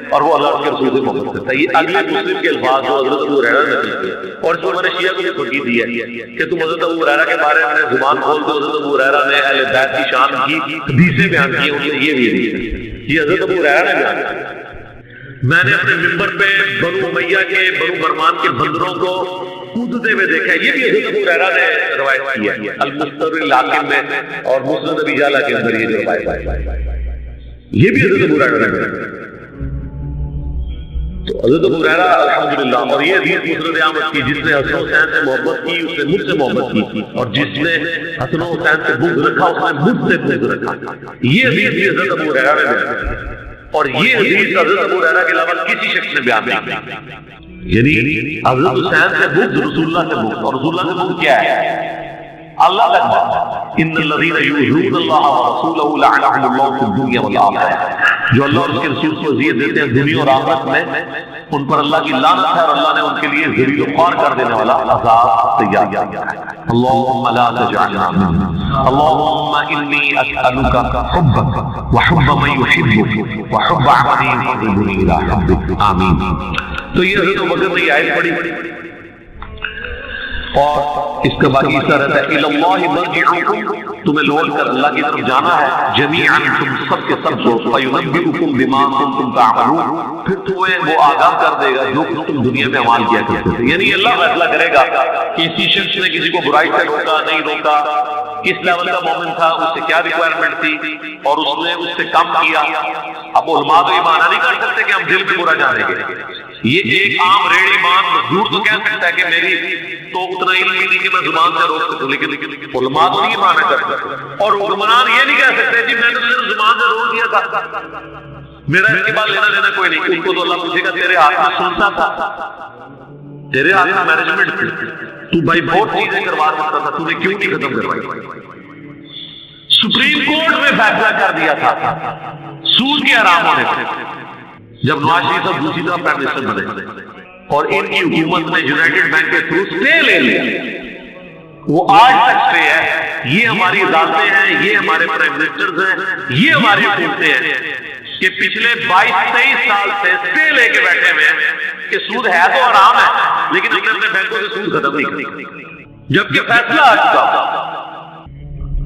اور وہ اللہ کے رسول سے محبت کرتا ہے. یہ اگلے مسلم کے الفاظ جو حضرت ابو ہریرہ نے نقل کیے اور اس میں میں نے شیعہ کو بھی پھکی دی ہے کہ تم حضرت ابو ہریرہ کے بارے میں زبان کھول دو. حضرت ابو ہریرہ نے اہل بیت کی شان کی حدیثیں بیان کی ہیں. یہ بھی حدیث ہے, یہ حضرت ابو ہریرہ نے بیان کیا. میں نے اپنے منبر پہ بنو امیہ کے بنو برمان کے بندروں کو کودتے ہوئے دیکھا ہے. یہ بھی حضرت ابو ہریرہ نے روایت کی ہے المستدرک الحاکم میں اور مسند ابی یعلا کے اندر یہ روایت ہے. یہ بھی حضرت ابو ہریرہ نے. تو حضرت ابو ہریرہ الحمدللہ. اور یہ حدیث مسند احمد کی, جس نے حسن و حسین سے محبت کی اس نے مجھ سے محبت کی, اور جس نے حسن و حسین سے بغض رکھا اس نے مجھ سے بغض رکھا. یہ حدیث بھی حضرت ابو ہریرہ نے بیان کی اور یہ حدیث حضرت ابو ہریرہ کے علاوہ کسی شخص نے بیان نہیں کی. یعنی حضرت حسین سے بغض رسول اللہ سے بغض, اور رسول اللہ سے بغض کیا ہے؟ اللہ تک ان الذین یؤذون اللہ ورسولہ لعنهم اللہ فی الدنیا والآخرہ. جو اللہ اور اس کے رسول کو اذیت دیتے ہیں دنیا اور آخرت میں, ان پر اللہ کی لعنت ہے اور اللہ نے ان کے لیے ذلیل و خوار کر دینے والا عذاب تیار کیا ہے. اللهم لا تجعلنا منهم. اللهم انی اسألک حبک وحب من یحبک وحب عمل یقربنی الی حبک. آمین. تو یہ حضرت ابوبکر نے یہ آیت پڑھی اور اس کا باقی حصہ رہتا ہے الاللہ مرجعکم, تمہیں لوٹ کر اللہ کی طرف جانا ہے. جمیعا, تم سب کے سب کو فینبئکم بما کنتم تعملون, پھر تمہیں وہ آگاہ کر دے گا جو تم دنیا میں عمل کیا کرتے تھے. یعنی اللہ فیصلہ کرے گا کہ کسی شخص نے کسی کو برائی سے روکا نہیں روکا, کس لیول کا مومن تھا, اس سے کیا ریکوائرمنٹ تھی اور اس نے اس سے کم کیا. اب علماء تو یہ معنی نہیں کر سکتے کہ ہم دل میں برا جانیں گے. یہ ایک عام ریڑی مان مزدور تو کہہ سکتا ہے کہ میری تو اتنا علم ہی نہیں کہ میں زبان سے روک سکوں, لیکن علماء تو یہ معنی کر سکتے. اور حکمران یہ نہیں کہہ سکتے جی میں نے صرف زبان سے روک دیا تھا, میرا اس کے بعد لینا دینا کوئی نہیں. ان کو تو اللہ پوچھے گا تیرے ہاتھ میں سنتا تھا, تیرے ہاتھ میں مینجمنٹ تھی, تو بھائی بہت چیزیں کروا سکتا تھا, تو نے کیوں نہیں ختم کروائی. سپریم کورٹ میں فیصلہ کر دیا تھا سود کے حرام ہونے سے, جب نواز شریف صاحب دوسری طرف پرائم منسٹر بنے اور ان کی حکومت نے یونائٹڈ بینک کے تھرو اسٹے لے لی. وہ آج تک اسٹے ہے. یہ ہماری عدالتیں ہیں, یہ ہمارے پرائم منسٹرز ہیں, یہ ہماری حکومتیں ہیں کہ پچھلے 22-23 سال سے اسٹے لے کے بیٹھے ہوئے ہیں کہ سود ہے تو حرام ہے, لیکن ہم نے اپنے بینکوں سے سود ختم نہیں کیا جبکہ فیصلہ آ چکا.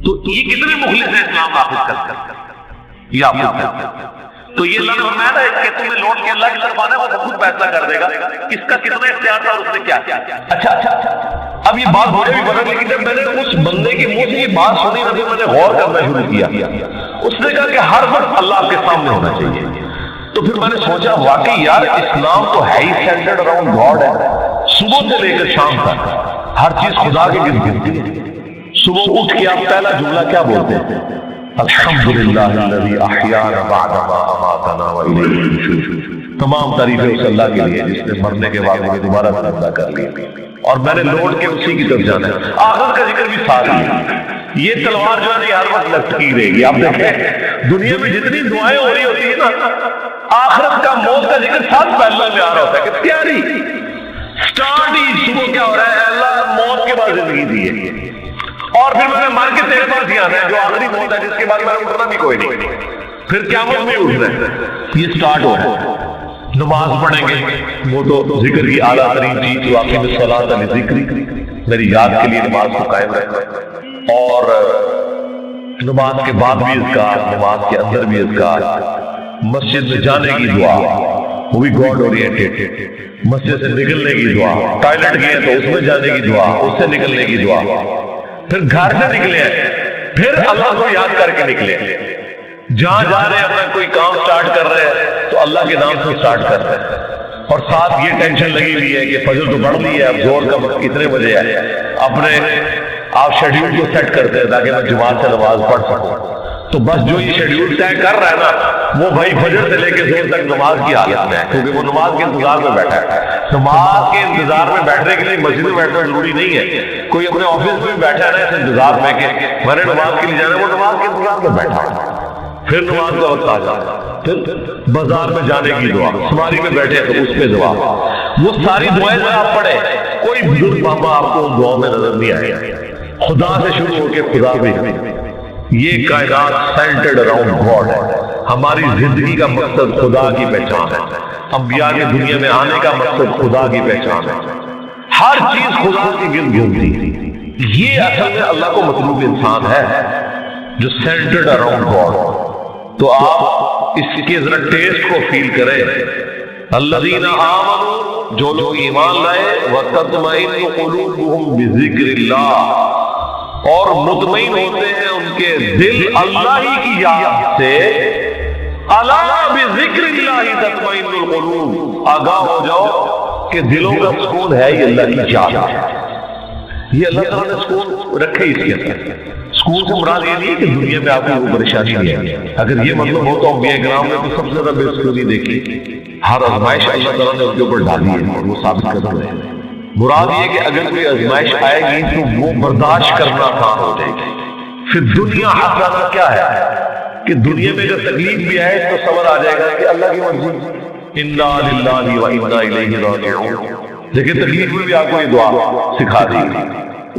تو یہ کتنے مخلص ہیں اسلام حافظ کر یا تو یہ اللہ نے فرمایا کہ تمہیں لوٹ کے اللہ کی طرف آنا ہے, وہ خود فیصلہ کر دے گا کس کا کتنا اختیار تھا اور اس نے کیا کیا. اچھا اب یہ بات ہونے بھی بدل, لیکن جب میں نے اس بندے کے منہ سے یہ بات سنی تو میں نے غور کرنا شروع کیا. اس نے کہا کہ ہر وقت اللہ آپ کے سامنے ہونا چاہیے. تو پھر میں نے سوچا واقعی یار اسلام تو ہے ہی سینٹرڈ اراؤنڈ گاڈ ہے. صبح سے لے کر شام تک ہر چیز خدا کے گرد گرتی ہے. صبح اٹھ کے آپ پہلا جملہ کیا بولتے ہیں؟ الحمدللہ الذی احیانا بعد ما اماتنا والیہ النشور. تمام تعریفیں اس اللہ کے لیے جس نے مرنے کے بعد مجھے دوبارہ زندہ کر لیا, اور میں نے لوٹ کے اسی کی طرف جانا ہے. آخرت کا ذکر بھی ساتھ ہے. یہ تلوار جو ہے ہر وقت لٹکی رہے گی. آپ دیکھیں دنیا میں جتنی دعائیں ہو رہی ہوتی ہیں نا, آخرت کا موت کا ذکر ساتھ پہلے میں آ رہا ہوتا ہے کہ تیاری سٹارٹ ہی صبح کیا ہو رہا ہے, اللہ موت کے بعد زندگی دی ہے, اور پھر میں نے مر کے تیرے پاس ہی آنا ہے جو آخری موت ہے جس کے بعد میں اٹھنا بھی کوئی نہیں, پھر قیامت میں اٹھ رہا ہے. یہ سٹارٹ ہو رہا ہے. نماز پڑھیں گے وہ تو ذکر کی اعلیٰ ترین چیز جو واقعی میں صلاۃ لذکری, میری یاد کے لیے نماز کو قائم رکھنا, اور نماز کے بعد بھی اذکار, نماز کے اندر بھی اذکار, مسجد میں جانے کی دعا وہ بھی گاڈ اورینٹڈ, مسجد سے نکلنے کی دعا, ٹوائلٹ گئے تو اس میں جانے کی دعا, اس سے نکلنے کی دعا, پھر گھر سے نکلے پھر اللہ کو یاد کر کے نکلے, جہاں جا رہے ہیں اپنا کوئی کام سٹارٹ کر رہے ہیں تو اللہ کے نام سے سٹارٹ کر رہے ہیں, اور ساتھ یہ ٹینشن لگی ہوئی ہے کہ فجر تو بڑھ لی ہے, اب زور کا وقت کتنے بجے ہے, اپنے آپ شیڈیول کو سیٹ کرتے ہیں تاکہ میں جماعت سے نماز پڑھ سکوں. تو بس جو یہ شیڈیول طے کر رہا ہے نا وہ بھائی فجر سے لے کے زور تک نماز کی حالت میں ہے, کیونکہ وہ نماز کے انتظار میں بیٹھا ہے. نماز کے انتظار میں بیٹھنے کے لیے مسجد میں بیٹھنا ضروری نہیں ہے. کوئی اپنے آفس میں بیٹھا ہے نا اس انتظار میں کہ میں نے نماز کے لیے جانا, وہ نماز کے انتظار میں بیٹھا ہے. پھر نماز کا وقت آ جاتا, پھر بازار میں جانے کی دعا, سواری میں بیٹھے تو اس پہ دعا, وہ ساری دعائیں آپ پڑھیں, کوئی بزرگ بابا آپ کو دعا میں نظر نہیں آئے. خدا سے شروع ہو کے خدا بھی ہے. یہ کائنات سینٹرڈ اراؤنڈ گاڈ ہے. ہماری زندگی کا مقصد خدا کی پہچان ہے. انبیاء کے دنیا میں آنے کا مقصد خدا کی پہچان ہے. ہر چیز خدا کے گرد گھومتی ہے. یہ اصل میں اللہ کو مطلوب انسان ہے جو سینٹرڈ اراؤنڈ گاڈ. تو آپ اس کے ذرا ٹیسٹ کو فیل کریں. الذین آمنوا، جو لوگ ایمان لائے، وتطمئن قلوبهم بذکر اللہ، اور مطمئن ہوتے ہیں ان کے دل اللہ ہی کی یاد سے. الا بذکر اللہ تطمئن القلوب، آگاہ ہو جاؤ کہ دلوں کا سکون ہے یہ اللہ کی یاد ہے. یہ اللہ تعالیٰ نے سکون رکھے اس کے اندر. سکون سے مراد یہ نہیں کہ دنیا میں آپ کو کوئی پریشانی نہیں ہے. اگر یہ مطلب ہو تو انبیاء کرام نے تو سب سے زیادہ بے سکونی دیکھی. ہر آزمائش اللہ تعالیٰ نے ان کے اوپر ڈالی ہے اور وہ ثابت کر رہے ہیں. مراد یہ کہ اگر کوئی آزمائش آئے گی تو وہ برداشت کرنا آسان ہو جائے گی. پھر دنیا حسنہ کیا ہے کہ دنیا میں اگر تکلیف بھی آئے تو صبر آ جائے گا کہ اللہ کی مرضی، انا للہ و انا الیہ راجعون. لیکن تکلیف میں بھی آپ کو یہ دعا سکھا دی.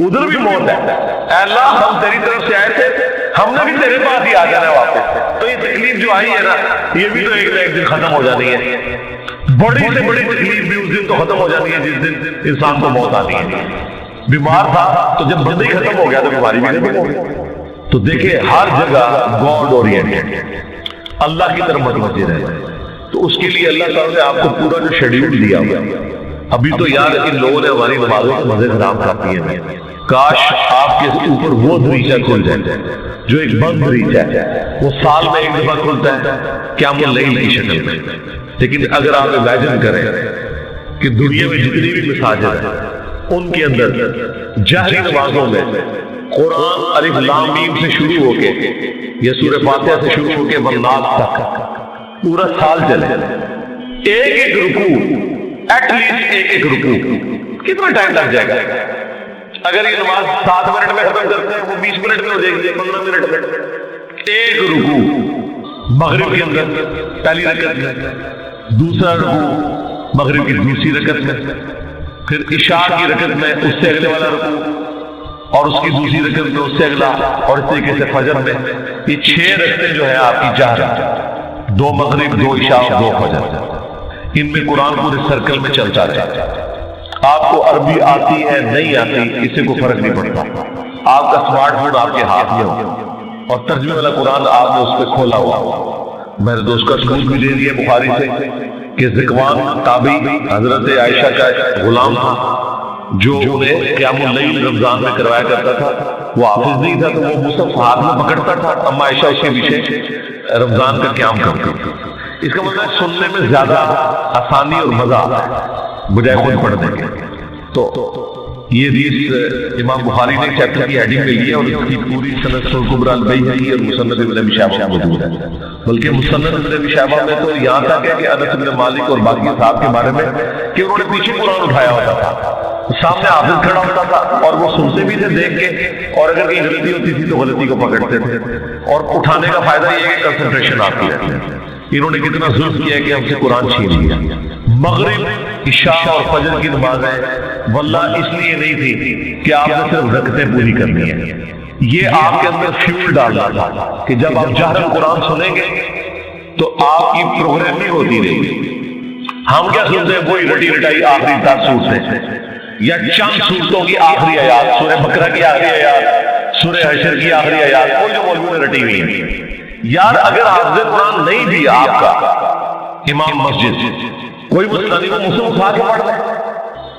ادھر بھی موت ہے. اے اللہ ہم تیری طرف سے آئے تھے، ہم نے بھی تیرے پاس ہی آ جانا ہے واپس. تو یہ تکلیف جو آئی ہے نا، یہ بھی تو ایک نہ ایک دن ختم ہو جانی ہے. بڑی سے بڑی تکلیف بھی اس دن تو ختم ہو جانی ہے جس دن انسان کو موت آتی ہے. بیمار تھا تو جب بندے ختم ہو گیا تو بیماری بھی ختم ہو گئی. تو دیکھیں ہر جگہ گاڈ اورینٹڈ، اللہ کی طرف متوجہ رہے. تو اس کے لیے اللہ تعالیٰ نے آپ کو پورا جو شیڈیول دیا ہوا. ابھی تو یار ان لوگوں نے ہماری نمازوں کے مزے خراب کر دیے ہیں. کاش آپ کے اوپر وہ دریچہ کھل جائے جو ایک بند دریچہ ہے. وہ سال میں ایک دفعہ کھلتا ہے قیام اللیل کی شکل میں. لیکن اگر آپ امیجن کریں کہ دنیا میں جتنی بھی مساجد ہیں ان کے اندر جہری نمازوں میں قرآن الف لام میم سے شروع ہو کے یا سورہ فاتحہ سے شروع ہو کے والناس تک پورا سال چلے، ایک ایک رکوع، ایٹ لیسٹ ایک ایک رکوع، کتنا ٹائم لگ جائے گا؟ اگر یہ نماز 7 منٹ میں ختم کرتے ہیں وہ 20 منٹ میں ہو جائے گی، 15 منٹ میں. ایک رکوع مغرب کے اندر پہلی رکعت میں، دوسرا رکوع مغرب کی دوسری رکعت میں، پھر عشاء کی رکعت میں اس سے اگلے والا رکوع، اور اس کی دوسری رکعت میں اس سے اگلا، اور اس طریقے سے فجر میں. یہ 6 رکعتیں جو ہے آپ کی جہر، 2 مغرب 2 عشاء 2 فجر. ان میں قرآن پورے سرکل میں چلتا رہے. آپ کو عربی آتی ہے نہیں آتی اس سے کوئی فرق نہیں پڑتا. آپ کا سمارٹ فون آپ کے ہاتھ میں ہو اور ترجمے والا قرآن آپ نے اس پہ کھولا ہوا. میں نے دوست کا ثبوت بھی دے دیا بخاری سے کہ ذکوان تابعی حضرت عائشہ کا غلام تھا جو انہیں قیام اللیل رمضان میں کروایا کرتا تھا. وہ حافظ نہیں تھا تو وہ مصحف ہاتھ میں پکڑتا تھا. اما عائشہ اس کے پیچھے رمضان کا قیام کرتی تھی. اس کا مطلب سننے میں زیادہ آسانی اور مزہ آتا ہے بجائے خود پڑھنے کے. تو یہ حدیث امام بخاری نے چیپٹر کی ہیڈنگ میں لی ہے اور اس کی پوری سند الکبریٰ البیہقی اور مسند ابن ابی شیبہ میں موجود ہے. بلکہ مسند ابن ابی شیبہ میں تو یہاں تک ہے کہ انس بن مالک اور باقی صاحب کے بارے میں کہ انہوں نے پیچھے قرآن اٹھایا ہوتا تھا، سامنے حافظ کھڑا ہوتا تھا اور وہ سنتے بھی تھے دیکھ کے، اور اگر کہیں غلطی ہوتی تھی تو غلطی کو پکڑتے تھے. اور اٹھانے کا فائدہ یہ ہے کہ کنسنٹریشن آپ کی رہتی ہے. انہوں نے کتنا ظلم کیا کہ ہم سے قرآن چھین لیا. مغرب عشاء اور فجر کی نمازیں واللہ اس لیے نہیں تھی کہ آپ نے صرف رکعتیں پوری کرنی ہے. یہ آپ کے اندر فیول ڈالنا تھا کہ جب آپ جہرن قرآن سنیں گے تو آپ کی پروگرامنگ ہوتی رہے گی. ہم کیا سنتے ہیں؟ وہی رٹی رٹائی آخری 10 صورتیں یا چند صورتوں کی آخری آیات، سورہ بقرہ کی آخری آیات، سورہ حشر کی آخری آیات، کوئی جو مولوی نے رٹی ہوئی ہے. یار اگر حافظ قرآن نہیں بھی آپ کا امام مسجد، کوئی مسئلہ نہیں، وہ مسلم اٹھا کے پڑھ لیں،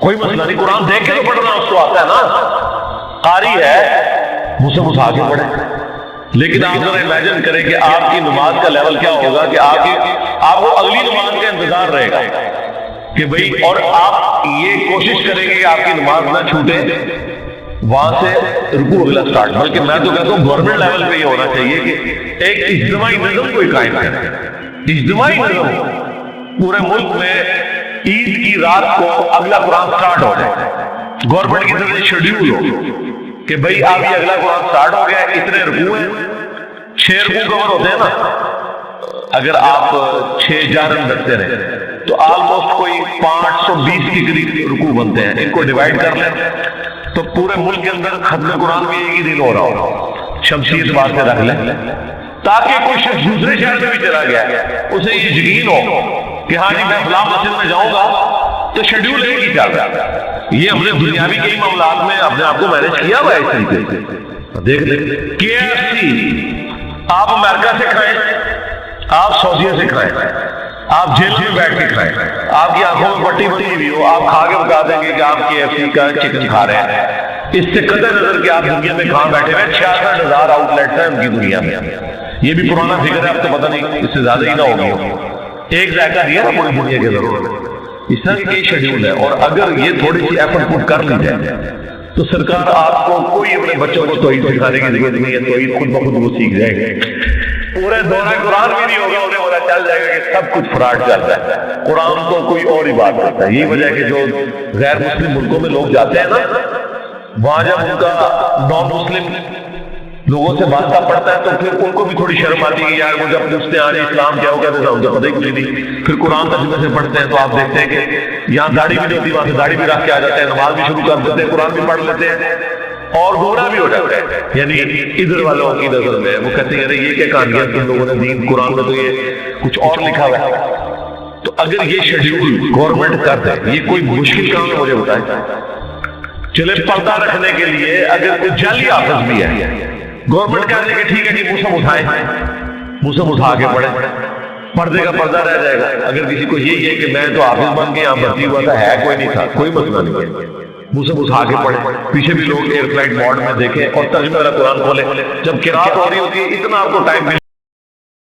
کوئی مسئلہ نہیں، قرآن دیکھ کے تو پڑھنا اس کو آتا ہے نا. قاری ہے مسلم اٹھا کے پڑھے. لیکن آپ ذرا امیجن کریں کہ آپ کی نماز کا لیول کیا ہوگا کہ آپ کو اگلی نماز کا انتظار رہے گا کہ بھئی، اور آپ یہ کوشش کریں گے کہ آپ کی نماز نہ چھوٹے، وہاں سے رکوع اگلا سٹارٹ. بلکہ میں تو کہتا ہوں گورنمنٹ لیول پہ یہ ہونا چاہیے کہ ایک اجتماعی نظم کوئی قائم کرے. اجتماعی نظم پورے ملک میں عید کی رات کو اگلا قرآن سٹارٹ ہو جائے. گورنمنٹ کی طرف سے شیڈیول ہو کہ بھئی آپ یہ اگلا قرآن سٹارٹ ہو گیا، اتنے رکوع ہیں، 6 رکوع کور ہوتے ہیں نا. اگر آپ 6 جہرن رکھتے رہے تو آلموسٹ کوئی 520 کے قریب رکوع بنتے ہیں. ان کو ڈیوائیڈ کر لیں تو پورے ملک کے اندر ختم قرآن بھی ایک ہی دن ہو رہا ہو، شمسی اعتبار سے رکھ لیں، تاکہ کوئی شخص دوسرے شہر میں بھی چلا گیا اسے یہ یقین ہو کہ ہاں جی میں فلاں مسجد میں جاؤں گا تو شیڈیول ایک ہی چل رہا ہے۔ یہ ہم نے دنیاوی کئی معاملات میں اپنے آپ کو مینج کیا ہوا ہے اس طریقے سے۔ دیکھ لیں KFC آپ امریکہ سے کھائیں، آپ سعودیہ سے کھائیں، آپ جیل میں بیٹھ کے کھائیں، آپ کی آنکھوں میں پٹی بنی ہوئی ہو، آپ کھا کے بتا دیں گے کہ آپ KFC کا چکن کھا رہے ہیں۔ اس سے قطع نظر کہ آپ دنیا میں کہاں بیٹھے ہوئے 66,000 آؤٹ لیٹس ہیں ان کی دنیا میں۔ یہ بھی پرانا فکر ہے، اب تو پتہ نہیں اس سے زیادہ ہی نہ ہوگی۔ ایک ذائقہ دیا نا پوری دنیا کے ضرورت، اس طرح کی کئی شیڈیول ہے، اور اگر یہ تھوڑی سی ایفرٹ پٹ کر لی جائے تو سرکار آپ کو کوئی اپنے بچوں کو توحید سکھانے کی ضرورت نہیں ہے، توحید خود بخود وہ سیکھ جائے گا۔ پورے دورہ قرآن بھی نہیں ہوگا، انہیں پتہ چل جائے گا کہ سب کچھ فراڈ چلتا ہے، قرآن تو کوئی اور ہی بات کرتا ہے۔ یہی وجہ ہے کہ جو غیر مسلم ملکوں میں لوگ جاتے ہیں نا، وہاں جب ان کا نان مسلم لوگوں سے واسطہ پڑتا ہے تو پھر ان کو بھی تھوڑی شرم آتی ہے کہ یار وہ جب پوچھتے ہیں آج اسلام کیا ہو، کہتے ہیں ان کو پتہ ہی کچھ نہیں۔ پھر قرآن ترجمے سے پڑھتے ہیں تو آپ دیکھتے ہیں کہ یہاں داڑھی بھی نہیں ہوتی، وہاں سے داڑھی بھی رکھ کے آ جاتے ہیں، نماز بھی شروع کر دیتے ہیں، قرآن بھی پڑھ لیتے ہیں اور گمراہ بھی ہو جاتے ہیں۔ یعنی ادھر والوں کی نظر میں وہ کہتے ہیں یہ کیا کہانیاں تم لوگوں نے دین، قرآن میں تو یہ کچھ اور لکھا ہوا ہے۔ تو اگر یہ شیڈیول گورنمنٹ کر دے، یہ کوئی مشکل کام ہے مجھے بتائیں؟ چلے پردہ رکھنے کے لیے اگر کوئی جعلی حافظ بھی ہے، گورنمنٹ کہہ دے کہ ٹھیک ہے جی موسم اٹھائیں، موسم اٹھا کے پڑھیں، پردے کا پردہ رہ جائے گا۔ اگر کسی کو یہی ہے کہ میں تو حافظ بن کے یہاں بھرتی ہوا تھا، ہے کوئی نہیں تھا، کوئی مسئلہ نہیں ہے، موسم اٹھا کے پڑھیں۔ پیچھے بھی لوگ ایئر فلائٹ موڈ میں دیکھیں اور ترجمہ والا قرآن کھولیں، جب قرات ہو رہی ہوتی ہے اتنا آپ کو ٹائم